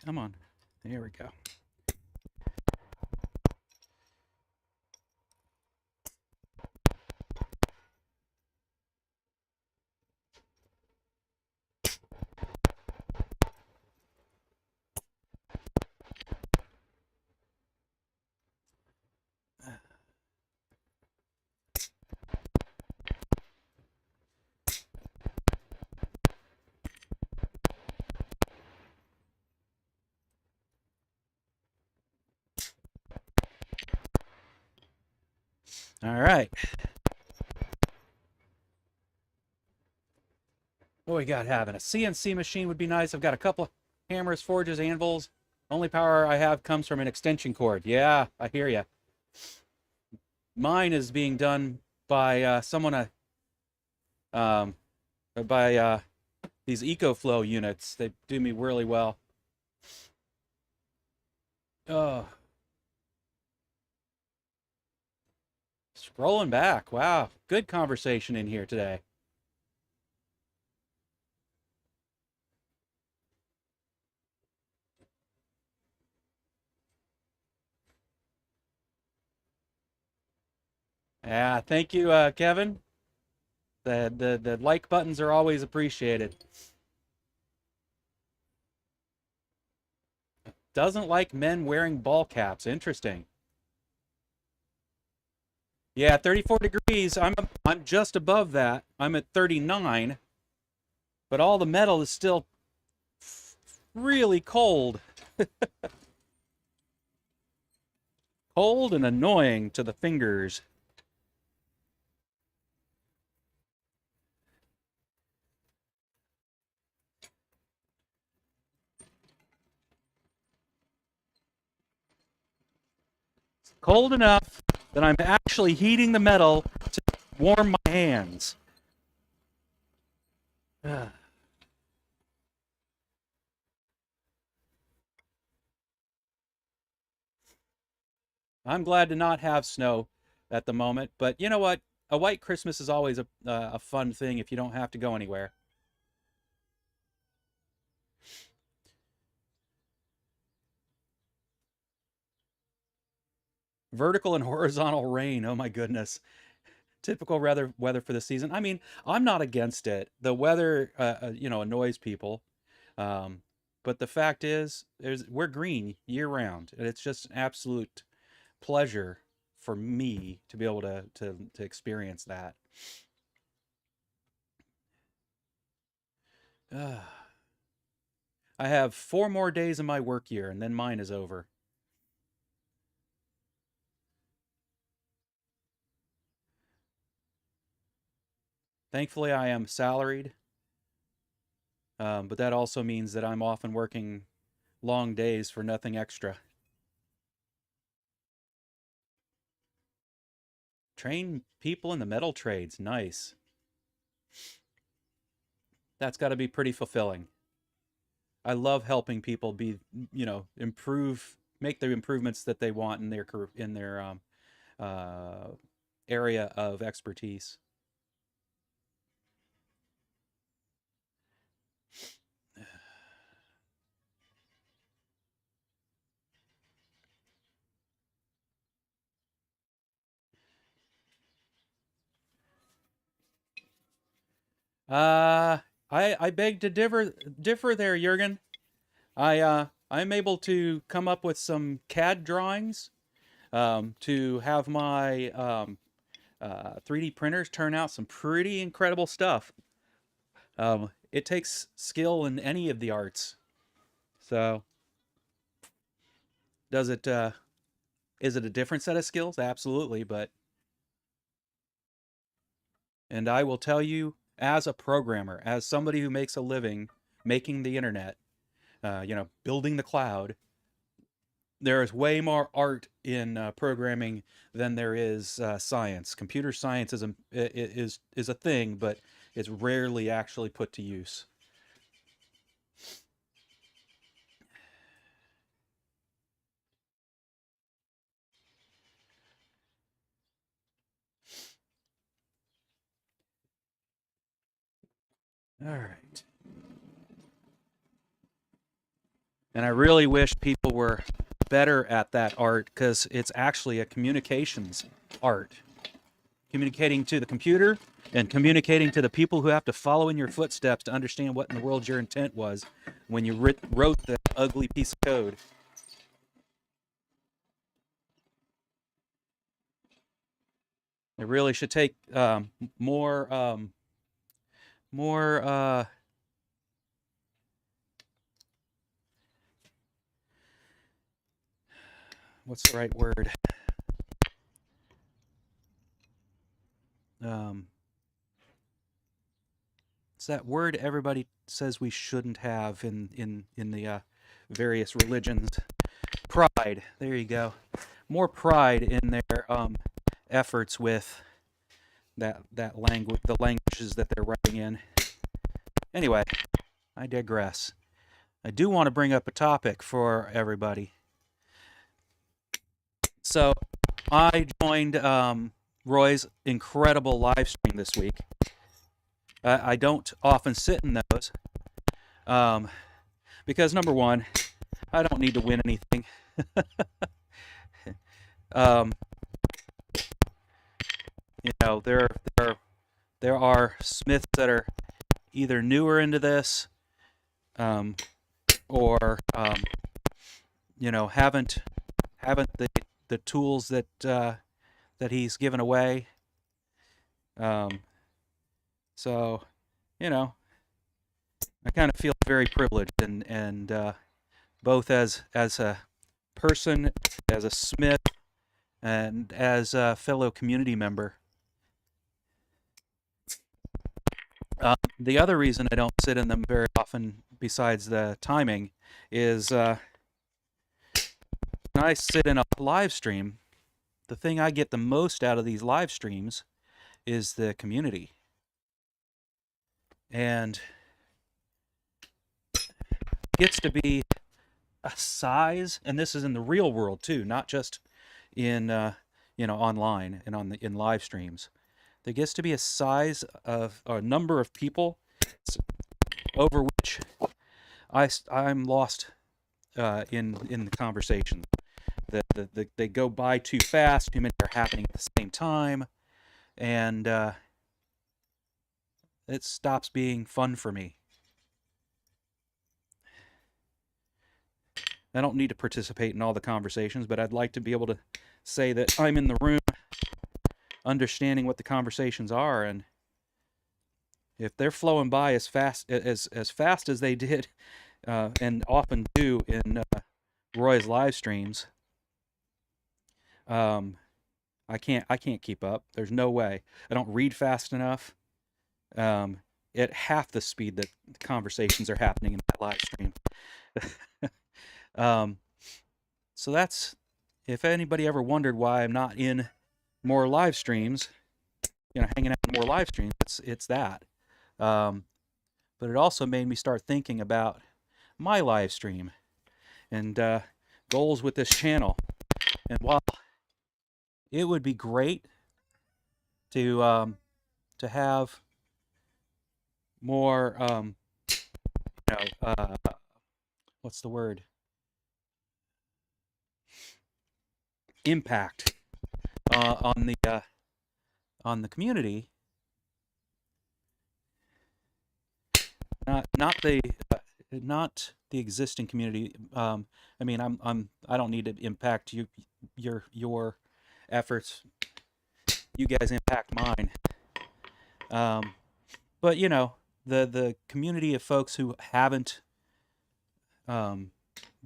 Come on. There we go. All right. What we got having? A CNC machine would be nice. I've got a couple of hammers, forges, anvils. Only power I have comes from an extension cord. Yeah, I hear you. Mine is being done by someone um, by these EcoFlow units. They do me really well. Oh, scrolling back. Wow, good conversation in here today. Yeah, thank you, Kevin. The like buttons are always appreciated. Doesn't like men wearing ball caps. Interesting. Yeah, 34 degrees. I'm just above that. I'm at 39, but all the metal is still really cold. Cold and annoying to the fingers. Cold enough that I'm actually heating the metal to warm my hands. I'm glad to not have snow at the moment, but you know what? A white Christmas is always a fun thing if you don't have to go anywhere. Vertical and horizontal rain. Oh my goodness. Typical weather for the season. I mean, I'm not against it. The weather, annoys people. Um, but the fact is, we're green year round, and it's just an absolute pleasure for me to be able to experience that. I have 4 more days in my work year, and then mine is over. Thankfully, I am salaried, but that also means that I'm often working long days for nothing extra. Train people in the metal trades. Nice. That's got to be pretty fulfilling. I love helping people improve, make the improvements that they want in their uh, area of expertise. Uh, I beg to differ there, Jurgen. I I'm able to come up with some CAD drawings, to have my 3D printers turn out some pretty incredible stuff. It takes skill in any of the arts. So, does it? Is it a different set of skills? Absolutely, but and I will tell you, as a programmer, as somebody who makes a living making the internet, building the cloud, there is way more art in programming than there is science. Computer science is a thing, but it's rarely actually put to use. All right. And I really wish people were better at that art, because it's actually a communications art. Communicating to the computer and communicating to the people who have to follow in your footsteps to understand what in the world your intent was when you wrote that ugly piece of code. It really should take more what's the right word? Um, it's that word everybody says we shouldn't have in the various religions. Pride. There you go. More pride in their efforts with that language, the languages that they're writing in. Anyway, I digress. I do want to bring up a topic for everybody. So, I joined Roy's incredible live stream this week. I don't often sit in those, um, because number one, I don't need to win anything. um, there there are Smiths that are either newer into this, um, or haven't the tools that he's given away. Um, so, I kind of feel very privileged, and both as a person, as a Smith, and as a fellow community member. The other reason I don't sit in them very often, besides the timing, is when I sit in a live stream, the thing I get the most out of these live streams is the community. And it gets to be a size, and this is in the real world too, not just in online and in live streams. There gets to be a size of a number of people over which I'm lost in the conversation. They go by too fast. Too many are happening at the same time, and it stops being fun for me. I don't need to participate in all the conversations, but I'd like to be able to say that I'm in the room, understanding what the conversations are, and if they're flowing by as fast as they did, and often do in Roy's live streams, I can't keep up. There's no way. I don't read fast enough. At half the speed that the conversations are happening in that live stream. So that's, if anybody ever wondered why I'm not in more live streams, hanging out in more live streams, it's that. But it also made me start thinking about my live stream and goals with this channel. And while it would be great to have more, what's the word? Impact on the community. Not the not the existing community. I mean, I don't need to impact your efforts. You guys impact mine. Um, but you know, the community of folks who haven't um,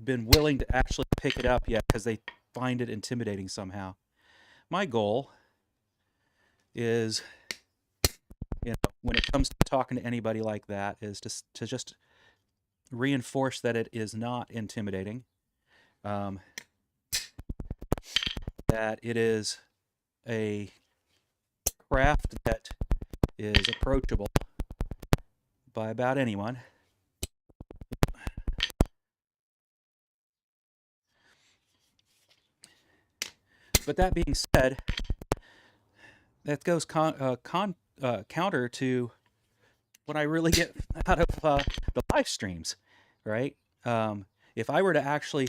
been willing to actually pick it up yet because they find it intimidating somehow. My goal is, you know, when it comes to talking to anybody like that, is to just reinforce that it is not intimidating, um, that it is a craft that is approachable by about anyone. But that being said, that goes counter to what I really get out of the live streams, right? If I were to actually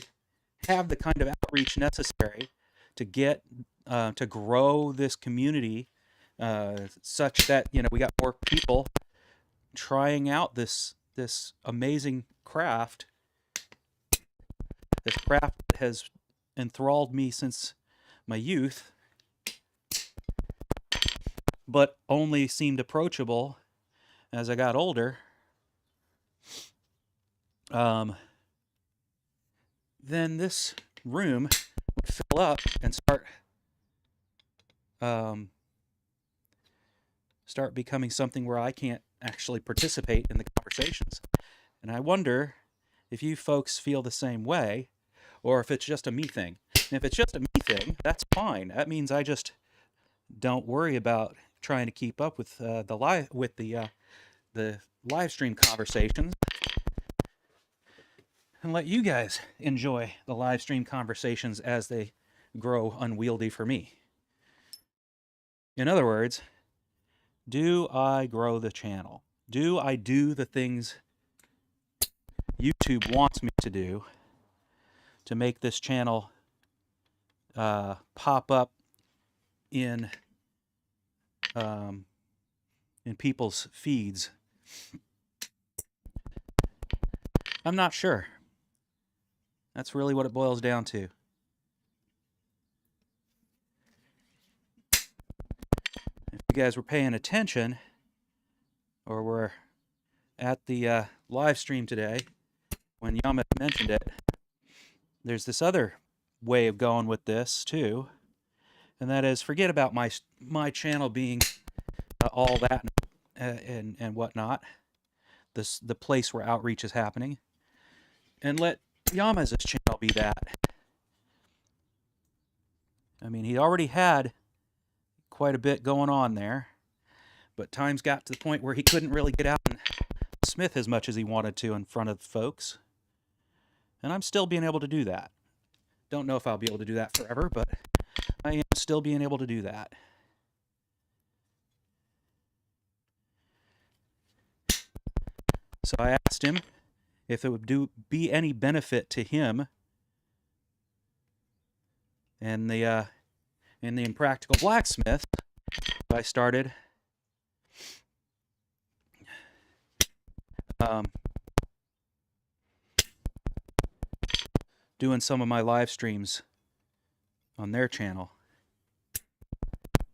have the kind of outreach necessary to get to grow this community such that, you know, we got more people trying out this amazing craft, this craft that has enthralled me since my youth, but only seemed approachable as I got older, um, then this room would fill up and um, start becoming something where I can't actually participate in the conversations. And I wonder if you folks feel the same way, or if it's just a me thing. And if it's just a me thing, that's fine. That means I just don't worry about trying to keep up with the live stream conversations, and let you guys enjoy the live stream conversations as they grow unwieldy for me. In other words, do I grow the channel? Do I do the things YouTube wants me to do to make this channel pop up in in people's feeds? I'm not sure. That's really what it boils down to. If you guys were paying attention, or were at the live stream today, when Yama mentioned it, there's this other way of going with this too, and that is forget about my channel being all that and whatnot, the place where outreach is happening, and let Yama's channel be that. I mean, he already had quite a bit going on there, but times got to the point where he couldn't really get out and smith as much as he wanted to in front of folks. And I'm still being able to do that. Don't know if I'll be able to do that forever, but I am still being able to do that. So I asked him if it would be any benefit to him and the Impractical Blacksmith if I started doing some of my live streams on their channel,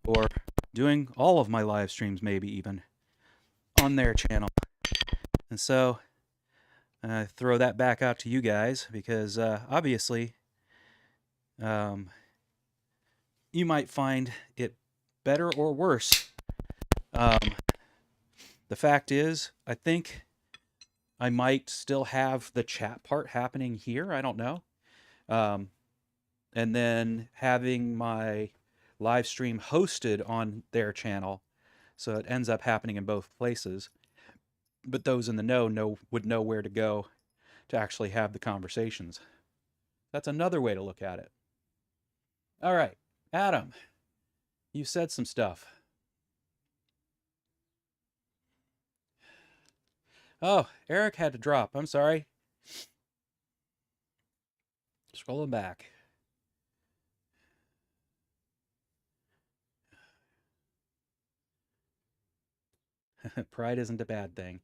or doing all of my live streams maybe even on their channel. And so I throw that back out to you guys, because obviously you might find it better or worse. The fact is, I think I might still have the chat part happening here. I don't know. And then having my live stream hosted on their channel, so it ends up happening in both places. But those in the know would know where to go to actually have the conversations. That's another way to look at it. All right, Adam, you said some stuff. Oh, Eric had to drop. I'm sorry. Scrolling back. Pride isn't a bad thing.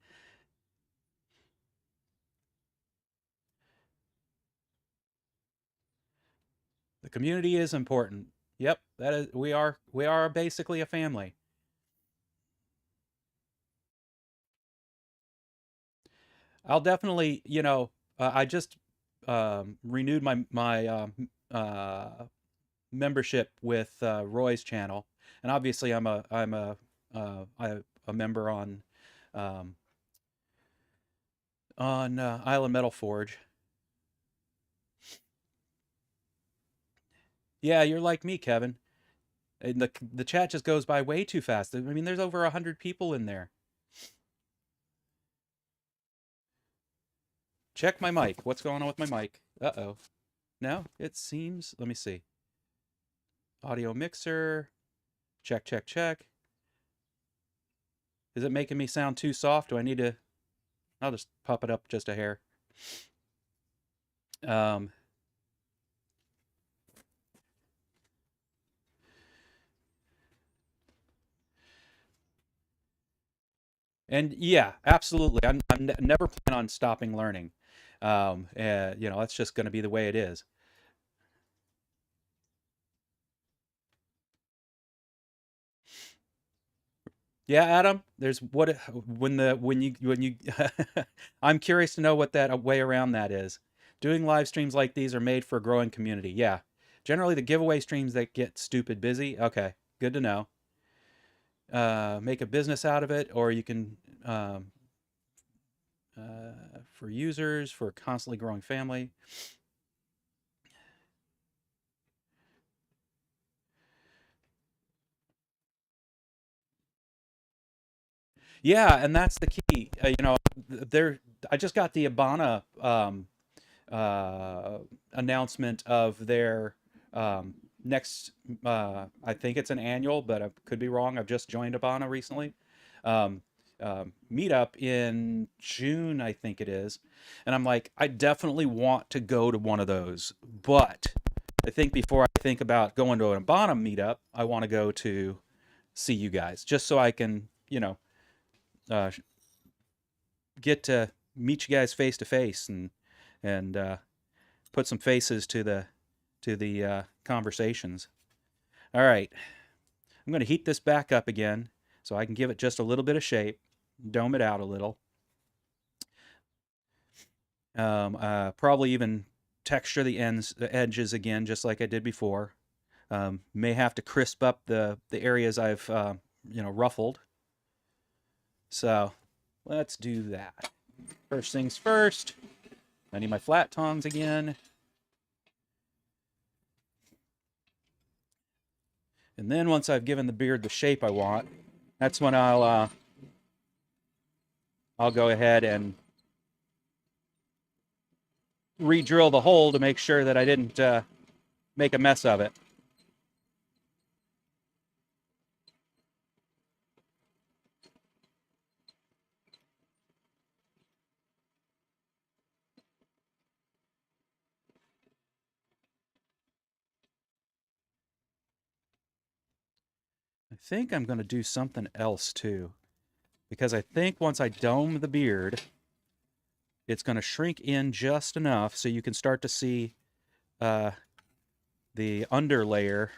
community is important. Yep, that is. We are basically a family. I'll definitely, I just renewed my membership with Roy's channel, and obviously I'm a member um, on Island Metal Forge. Yeah, you're like me, Kevin. And the chat just goes by way too fast. I mean, there's over 100 people in there. Check my mic. What's going on with my mic? Uh-oh. No, it seems. Let me see. Audio mixer. Check, check, check. Is it making me sound too soft? Do I need to? I'll just pop it up just a hair. Um, and yeah, absolutely. I'm never plan on stopping learning. That's just going to be the way it is. Yeah, Adam, there's what when you I'm curious to know what that way around that is. Doing live streams like these are made for a growing community. Yeah. Generally the giveaway streams that get stupid busy. Okay, good to know. Make a business out of it, or you can for users, for a constantly growing family. Yeah, and that's the key. There. I just got the Abana uh, announcement of their next. I think it's an annual, but I could be wrong. I've just joined Abana recently. Um, Meetup in June, I think it is, and I'm like, I definitely want to go to one of those, but I think before I think about going to an Abana meetup, I want to go to see you guys, just so I can, uh, get to meet you guys face to face and put some faces to the conversations. All right, I'm going to heat this back up again so I can give it just a little bit of shape, dome it out a little. Probably even texture the edges again, just like I did before. May have to crisp up the areas I've ruffled. So let's do that. First things first. I need my flat tongs again. And then once I've given the beard the shape I want, that's when I'll go ahead and re-drill the hole to make sure that I didn't make a mess of it. I think I'm going to do something else too, because I think once I dome the beard, it's going to shrink in just enough so you can start to see the underlayer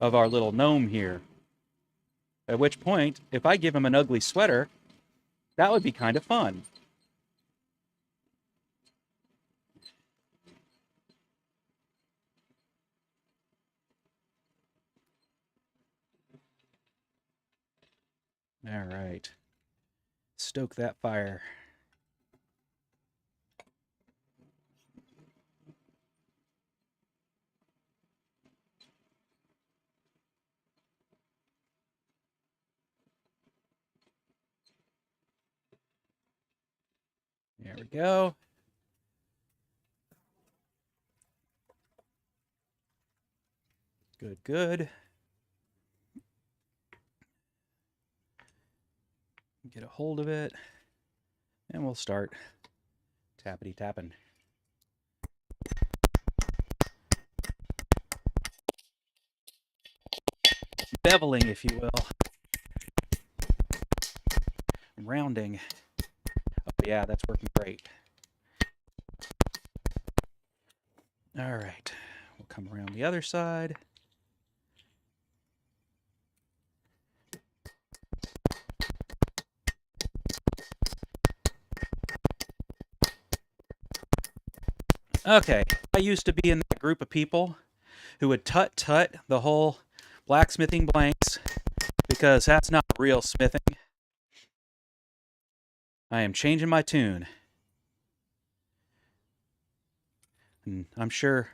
of our little gnome here. At which point, if I give him an ugly sweater, that would be kind of fun. All right. Stoke that fire. There we go. Good, good. Get a hold of it, and we'll start tappity tapping. Beveling, if you will. Rounding. Oh, yeah, that's working great. All right. We'll come around the other side. Okay, I used to be in that group of people who would tut-tut the whole blacksmithing blanks because that's not real smithing. I am changing my tune. And I'm sure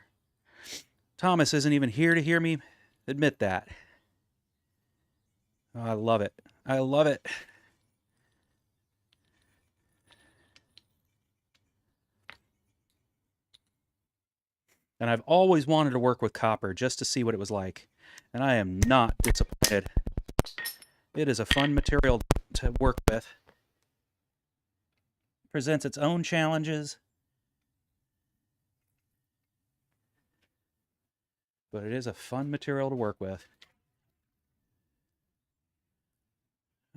Thomas isn't even here to hear me admit that. Oh, I love it. I love it. And I've always wanted to work with copper just to see what it was like. And I am not disappointed. It is a fun material to work with. Presents its own challenges. But it is a fun material to work with.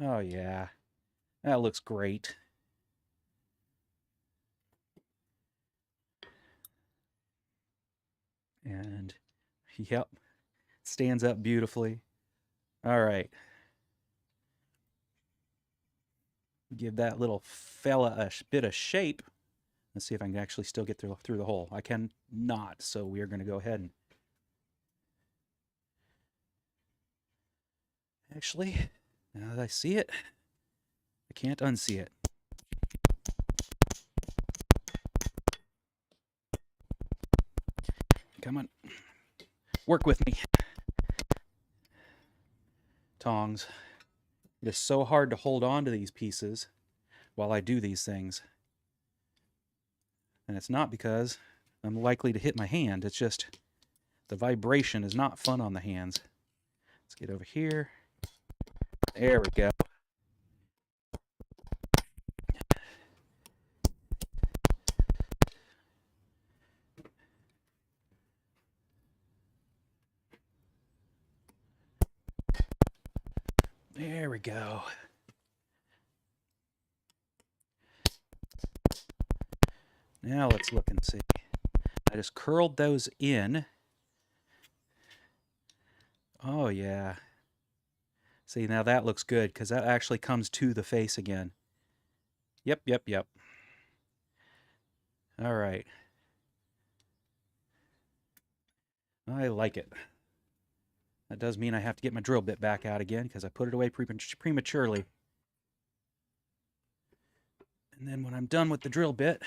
Oh yeah, that looks great. And yep, stands up beautifully. All right. Give that little fella a bit of shape. Let's see if I can actually still get through the hole. I can not, so we are going to go ahead and actually, now that I see it, I can't unsee it. Come on. Work with me. Tongs. It is so hard to hold on to these pieces while I do these things. And it's not because I'm likely to hit my hand. It's just the vibration is not fun on the hands. Let's get over here. There we go. There we go. Now let's look and see. I just curled those in. Oh yeah. See, now that looks good because that actually comes to the face again. Yep. All right. I like it. That does mean I have to get my drill bit back out again because I put it away prematurely. And then when I'm done with the drill bit,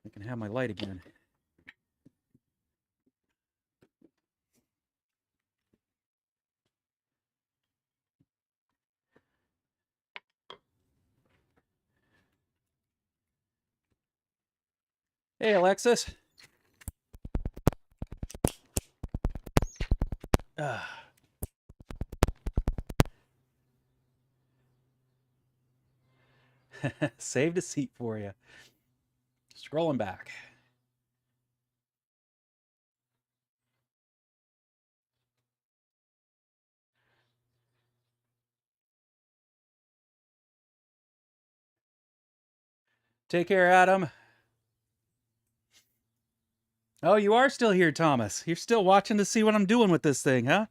I can have my light again. Hey, Alexis. Saved a seat for you. Scrolling back. Take care, Adam. Oh, you are still here, Thomas. You're still watching to see what I'm doing with this thing, huh?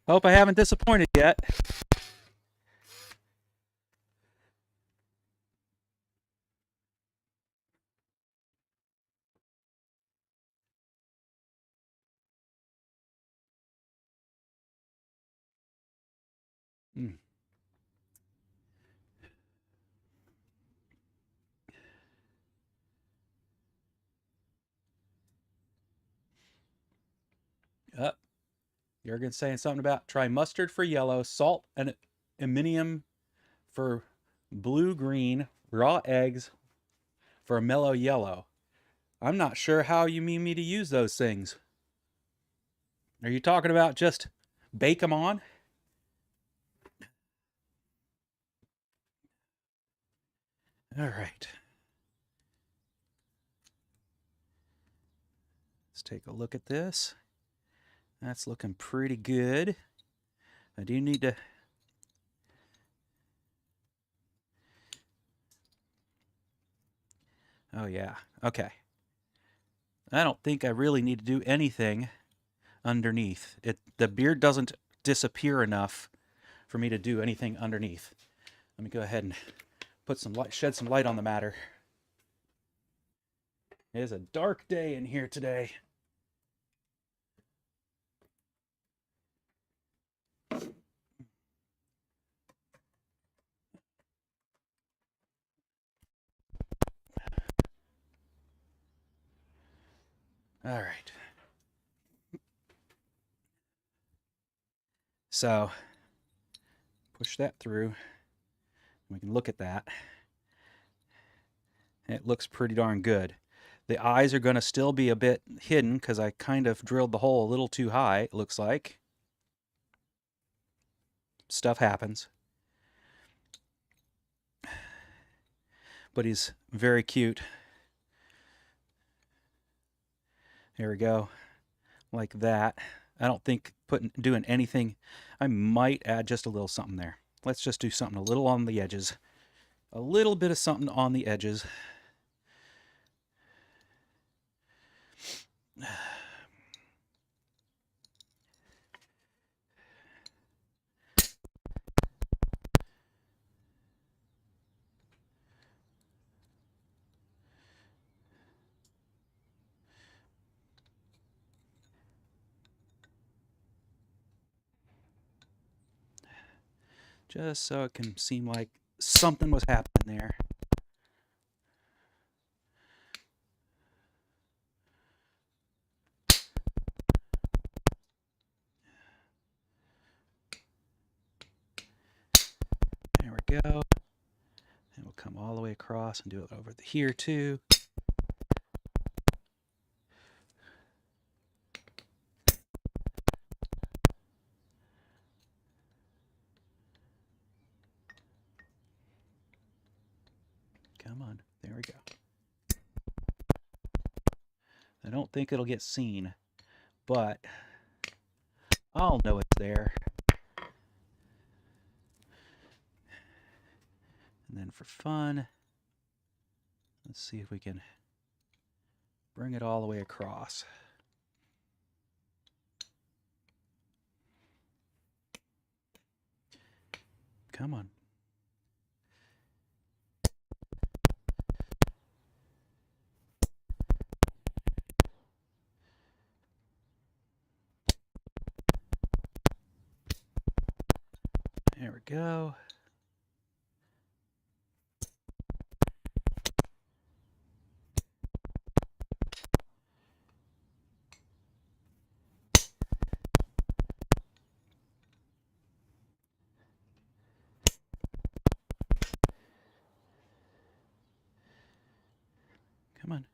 Hope I haven't disappointed yet. Mm. Jurgen's saying something about try mustard for yellow, salt and aminium for blue-green, raw eggs for a mellow yellow. I'm not sure how you mean me to use those things. Are you talking about just bake them on? All right. Let's take a look at this. That's looking pretty good. I do need to Oh, yeah. Okay. I don't think I really need to do anything underneath. The beard doesn't disappear enough for me to do anything underneath. Let me go ahead and put some light, shed some light on the matter. It is a dark day in here today. All right. So, push that through. We can look at that. It looks pretty darn good. The eyes are going to still be a bit hidden because I kind of drilled the hole a little too high, it looks like. Stuff happens. But he's very cute. There we go. Like that. I don't think doing anything. I might add just a little something there. Let's just do something a little on the edges. A little bit of something on the edges. Just so it can seem like something was happening there. There we go. And we'll come all the way across and do it over here too. Come on. There we go. I don't think it'll get seen, but I'll know it's there. And then for fun, let's see if we can bring it all the way across. Come on. There we go. Come on.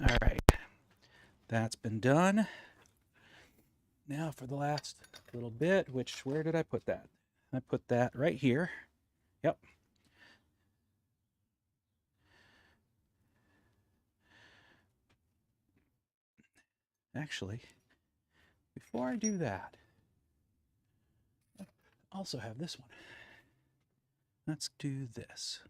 All right. That's been done. Now for the last little bit, where did I put that? I put that right here. Yep. Actually, before I do that, I also have this one. Let's do this.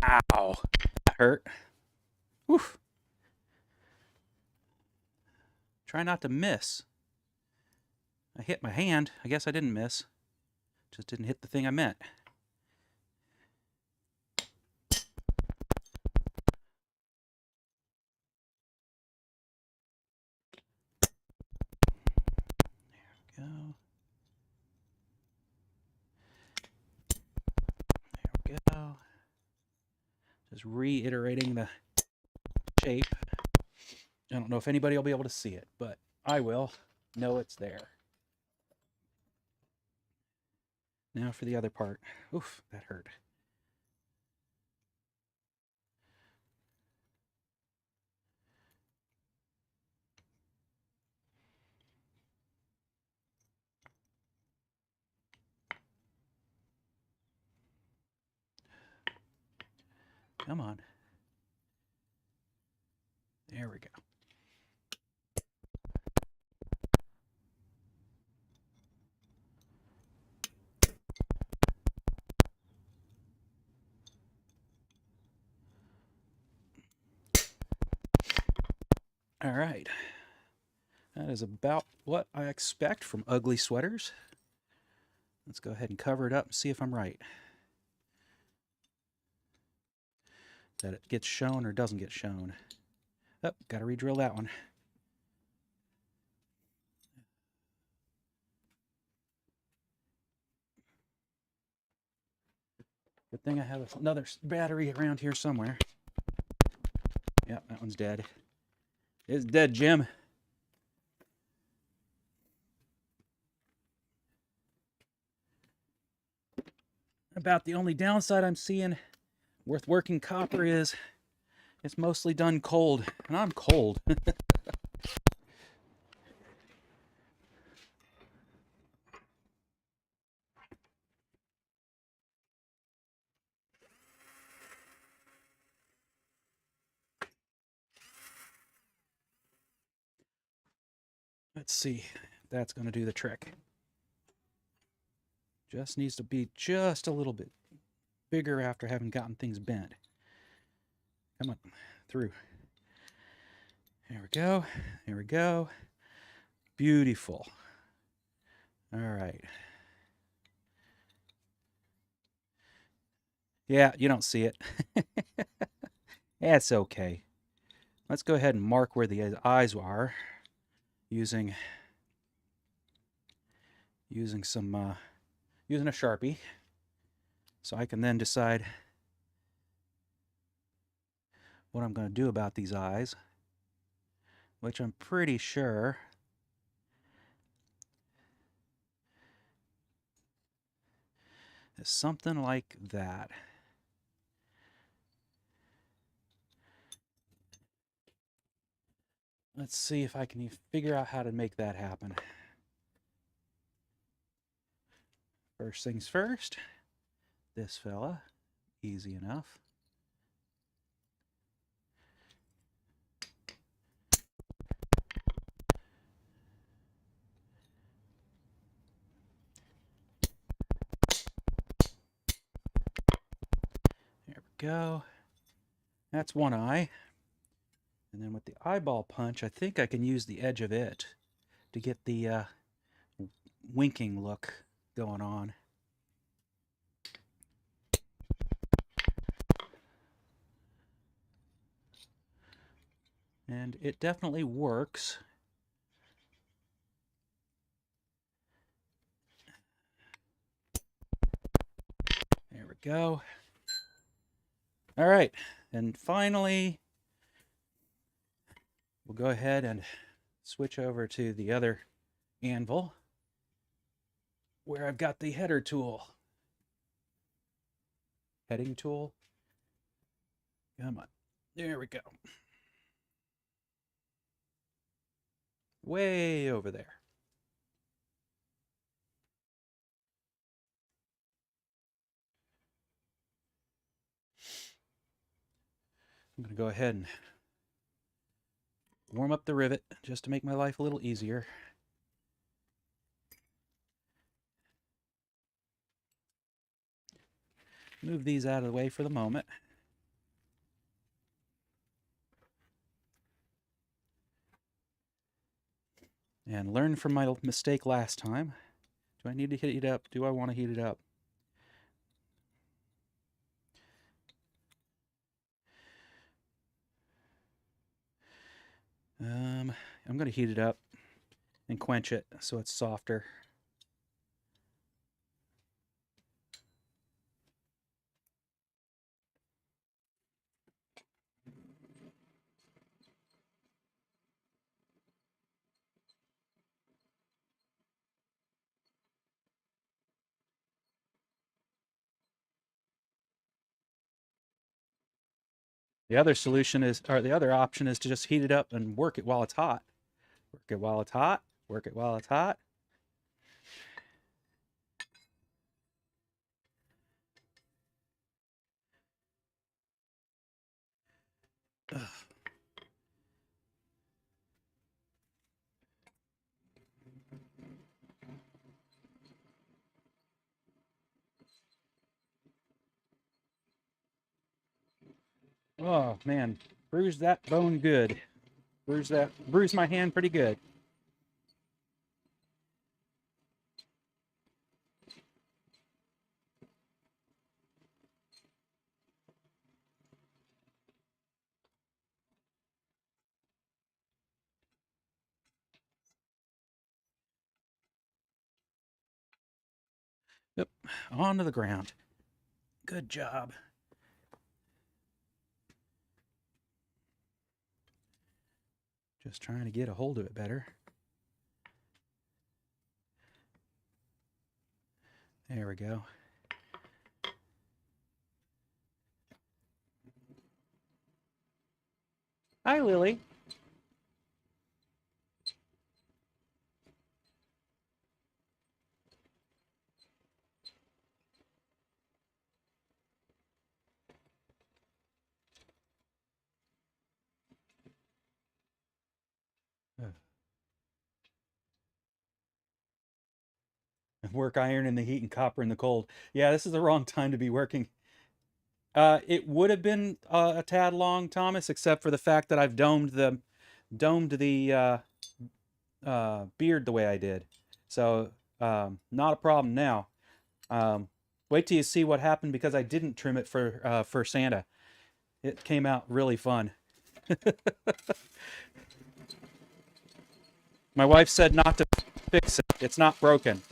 Ow! That hurt. Woof. Try not to miss. I hit my hand. I guess I didn't miss. Just didn't hit the thing I meant. There we go. There we go. Just reiterating the shape. I don't know if anybody will be able to see it, but I will know it's there. Now for the other part. Oof, that hurt. Come on. There we go. All right. That is about what I expect from ugly sweaters. Let's go ahead and cover it up and see if I'm right. That it gets shown or doesn't get shown. Oh, got to re-drill that one. Good thing I have another battery around here somewhere. Yeah, that one's dead. It's dead, Jim. About the only downside I'm seeing with working copper is it's mostly done cold, and I'm cold. Let's see. That's going to do the trick. Just needs to be just a little bit bigger after having gotten things bent. Come on, through. There we go. There we go. Beautiful. All right. Yeah, you don't see it. That's okay. Let's go ahead and mark where the eyes are using some using a Sharpie, so I can then decide what I'm going to do about these eyes, which I'm pretty sure is something like that. Let's see if I can figure out how to make that happen. First things first, this fella, easy enough. There we go. That's one eye. And then with the eyeball punch, I think I can use the edge of it to get the winking look going on. And it definitely works. There we go. All right, and finally, we'll go ahead and switch over to the other anvil where I've got the header tool. Heading tool. Come on. There we go. Way over there. I'm going to go ahead and warm up the rivet just to make my life a little easier. Move these out of the way for the moment. And learn from my mistake last time. Do I need to heat it up? Do I want to heat it up? I'm going to heat it up and quench it so it's softer. The other solution is, or the other option is to just heat it up and work it while it's hot. Work it while it's hot. Work it while it's hot. Ugh. Oh man, bruised that bone good. Bruised my hand pretty good. Yep, onto the ground. Good job. Just trying to get a hold of it better. There we go. Hi, Lily. Work iron in the heat and copper in the cold. Yeah, this is the wrong time to be working. It would have been a tad long, Thomas, except for the fact that I've domed the beard the way I did. So not a problem now. Um, Wait till you see what happened because I didn't trim it for Santa. It came out really fun. My wife said not to fix it. It's not broken.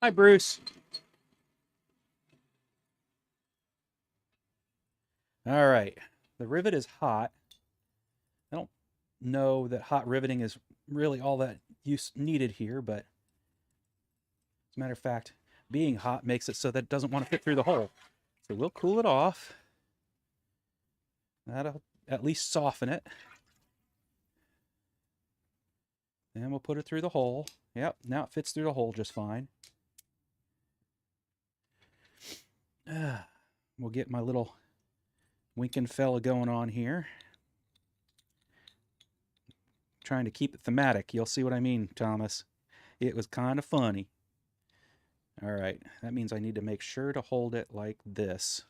Hi, Bruce. All right. The rivet is hot. I don't know that hot riveting is really all that needed here, but as a matter of fact, being hot makes it so that it doesn't want to fit through the hole. So we'll cool it off. That'll at least soften it. Then we'll put it through the hole. Yep, now it fits through the hole just fine. We'll get my little winking fella going on here. Trying to keep it thematic. You'll see what I mean, Thomas. It was kind of funny. All right, that means I need to make sure to hold it like this.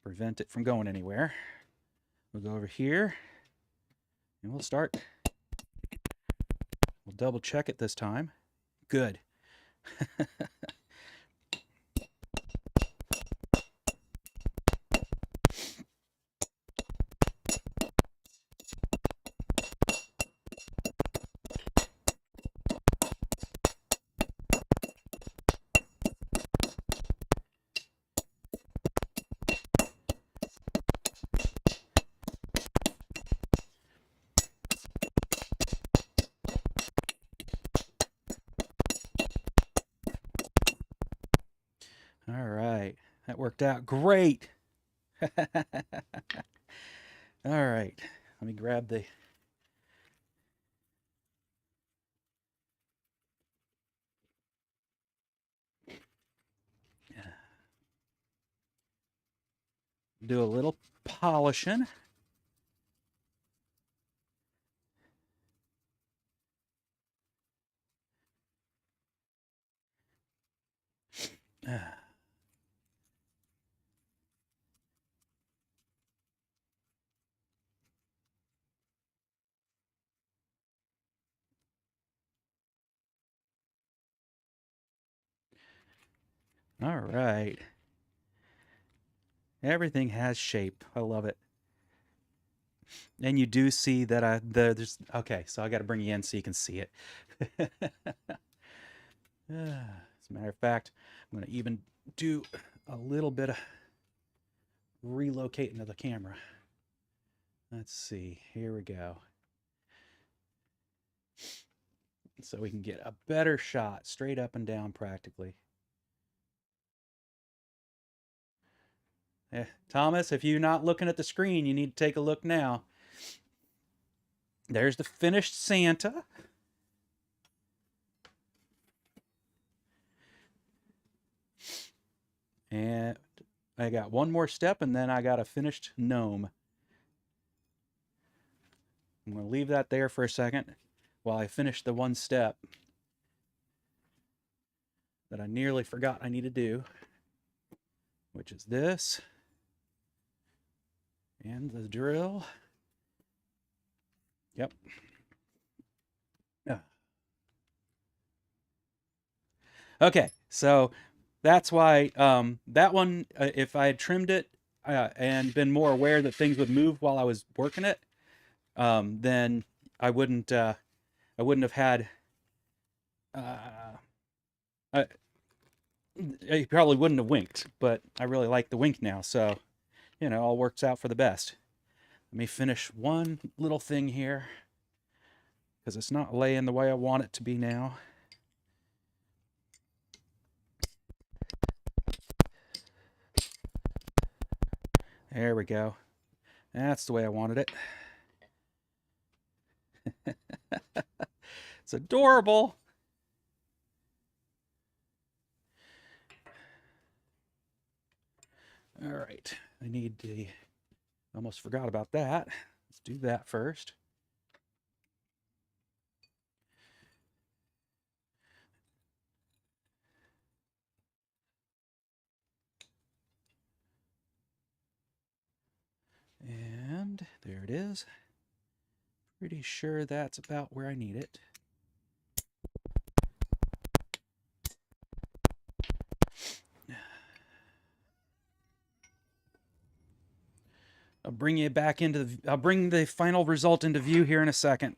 Prevent it from going anywhere. We'll go over here and we'll start. We'll double check it this time. Good. All right, that worked out great. All right, let me grab the do a little polishing. All right. Everything has shape. I love it. And you do see that there's okay, so I got to bring you in so you can see it. As a matter of fact, I'm going to even do a little bit of relocating of the camera. Let's see. Here we go. so we can get a better shot straight up and down practically. Thomas, if you're not looking at the screen, you need to take a look now. There's the finished Santa. And I got one more step, and then I got a finished gnome. I'm going to leave that there for a second while I finish the one step that I nearly forgot I need to do, which is this. And the drill. Yep. Okay, so that's why that one, if I had trimmed it and been more aware that things would move while I was working it, then I wouldn't have had. I, I probably wouldn't have winked, but I really like the wink now, so all works out for the best. Let me finish one little thing here because it's not laying the way I want it to be now. There we go. That's the way I wanted it. It's adorable. All right. I need the. Almost forgot about that. Let's do that first. And there it is. Pretty sure that's about where I need it. I'll bring you back into I'll bring the final result into view here in a second.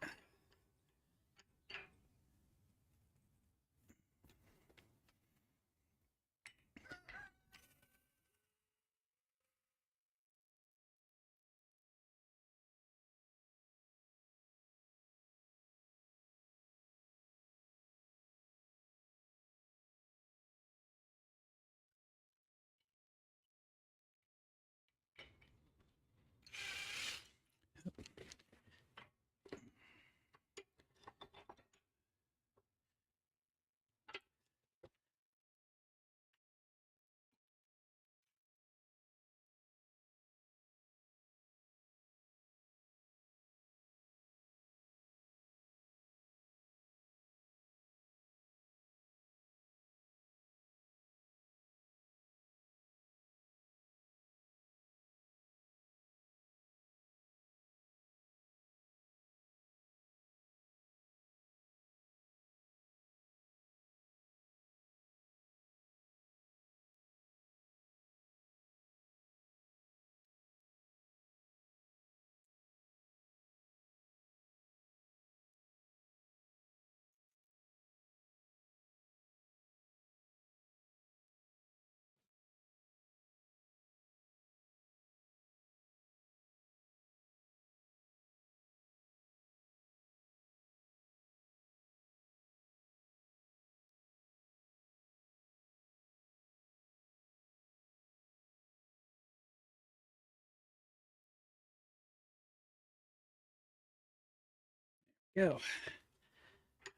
Go.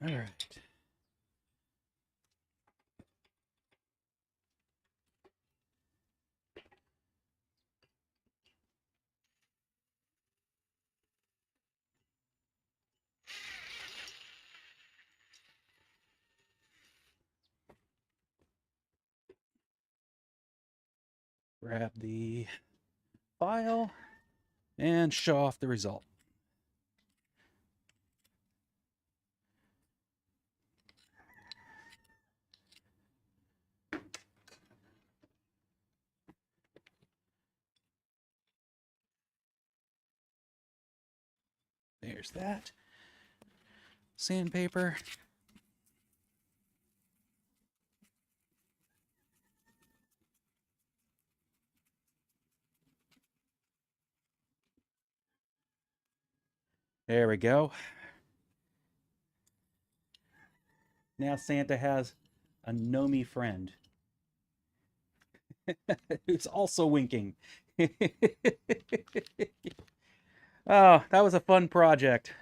All right. Grab the file and show off the result. There's that. Sandpaper. There we go. Now Santa has a Nomi friend who's also winking. Oh, that was a fun project.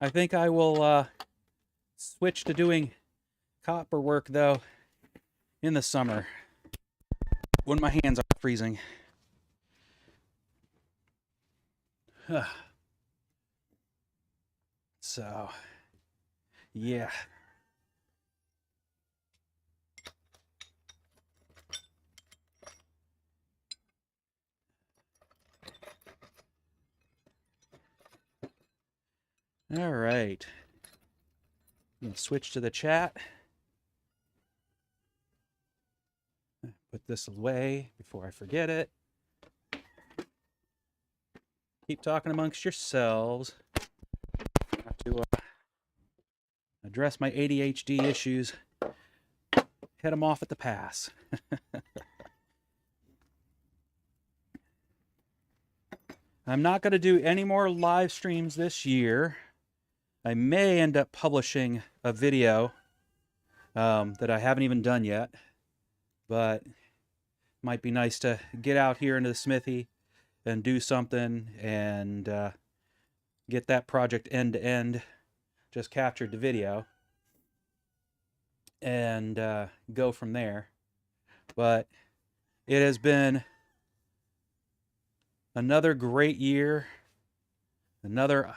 I think I will switch to doing copper work, though, in the summer when my hands are freezing. So, yeah. All right. I'm going to switch to the chat. Put this away before I forget it. Keep talking amongst yourselves. I have to address my ADHD issues. Head them off at the pass. I'm not going to do any more live streams this year. I may end up publishing a video that I haven't even done yet, but might be nice to get out here into the smithy and do something and get that project end to end. Just captured the video and go from there. But it has been another great year, another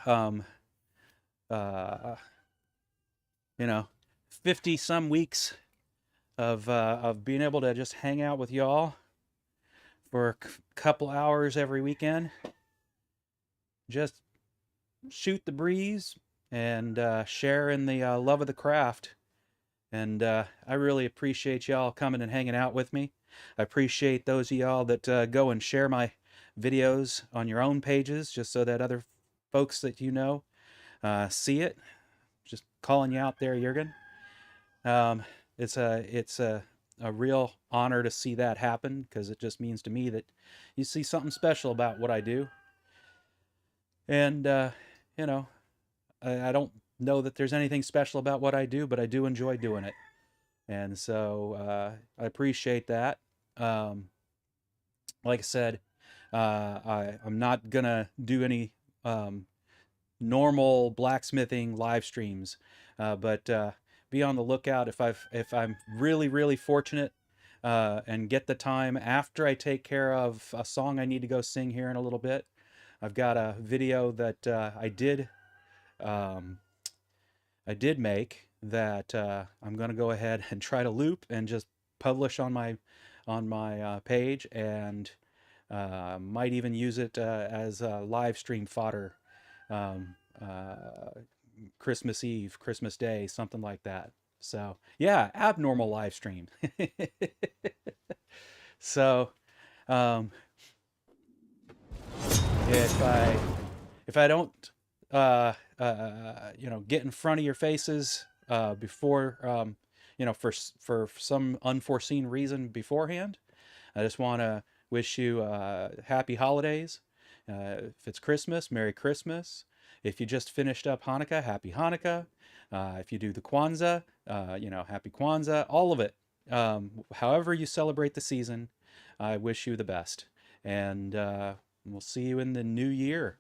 50 some weeks of being able to just hang out with y'all for a couple hours every weekend. Just shoot the breeze and share in the love of the craft. And I really appreciate y'all coming and hanging out with me. I appreciate those of y'all that go and share my videos on your own pages just so that other folks that you know see it. Just calling you out there, Jurgen. It's a real honor to see that happen, because it just means to me that you see something special about what I do. And I don't know that there's anything special about what I do, but I do enjoy doing it. And so I appreciate that. Like I said, I'm not gonna do any normal blacksmithing live streams, but be on the lookout if I'm really fortunate and get the time after I take care of a song I need to go sing here in a little bit. I've got a video that I did make that I'm going to go ahead and try to loop and just publish on my page, and might even use it as a live stream fodder, um, Christmas Eve, Christmas Day, something like that. So yeah, abnormal live stream. So um, if I don't get in front of your faces before for some unforeseen reason beforehand, I just want to wish you happy holidays. If it's Christmas, Merry Christmas. If you just finished up Hanukkah, Happy Hanukkah. If you do the Kwanzaa, Happy Kwanzaa. All of it. However you celebrate the season, I wish you the best. And we'll see you in the new year.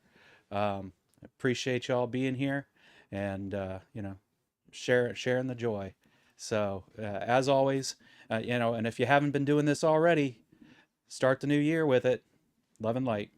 Appreciate y'all being here, and sharing the joy. So as always, and if you haven't been doing this already, start the new year with it. Love and light.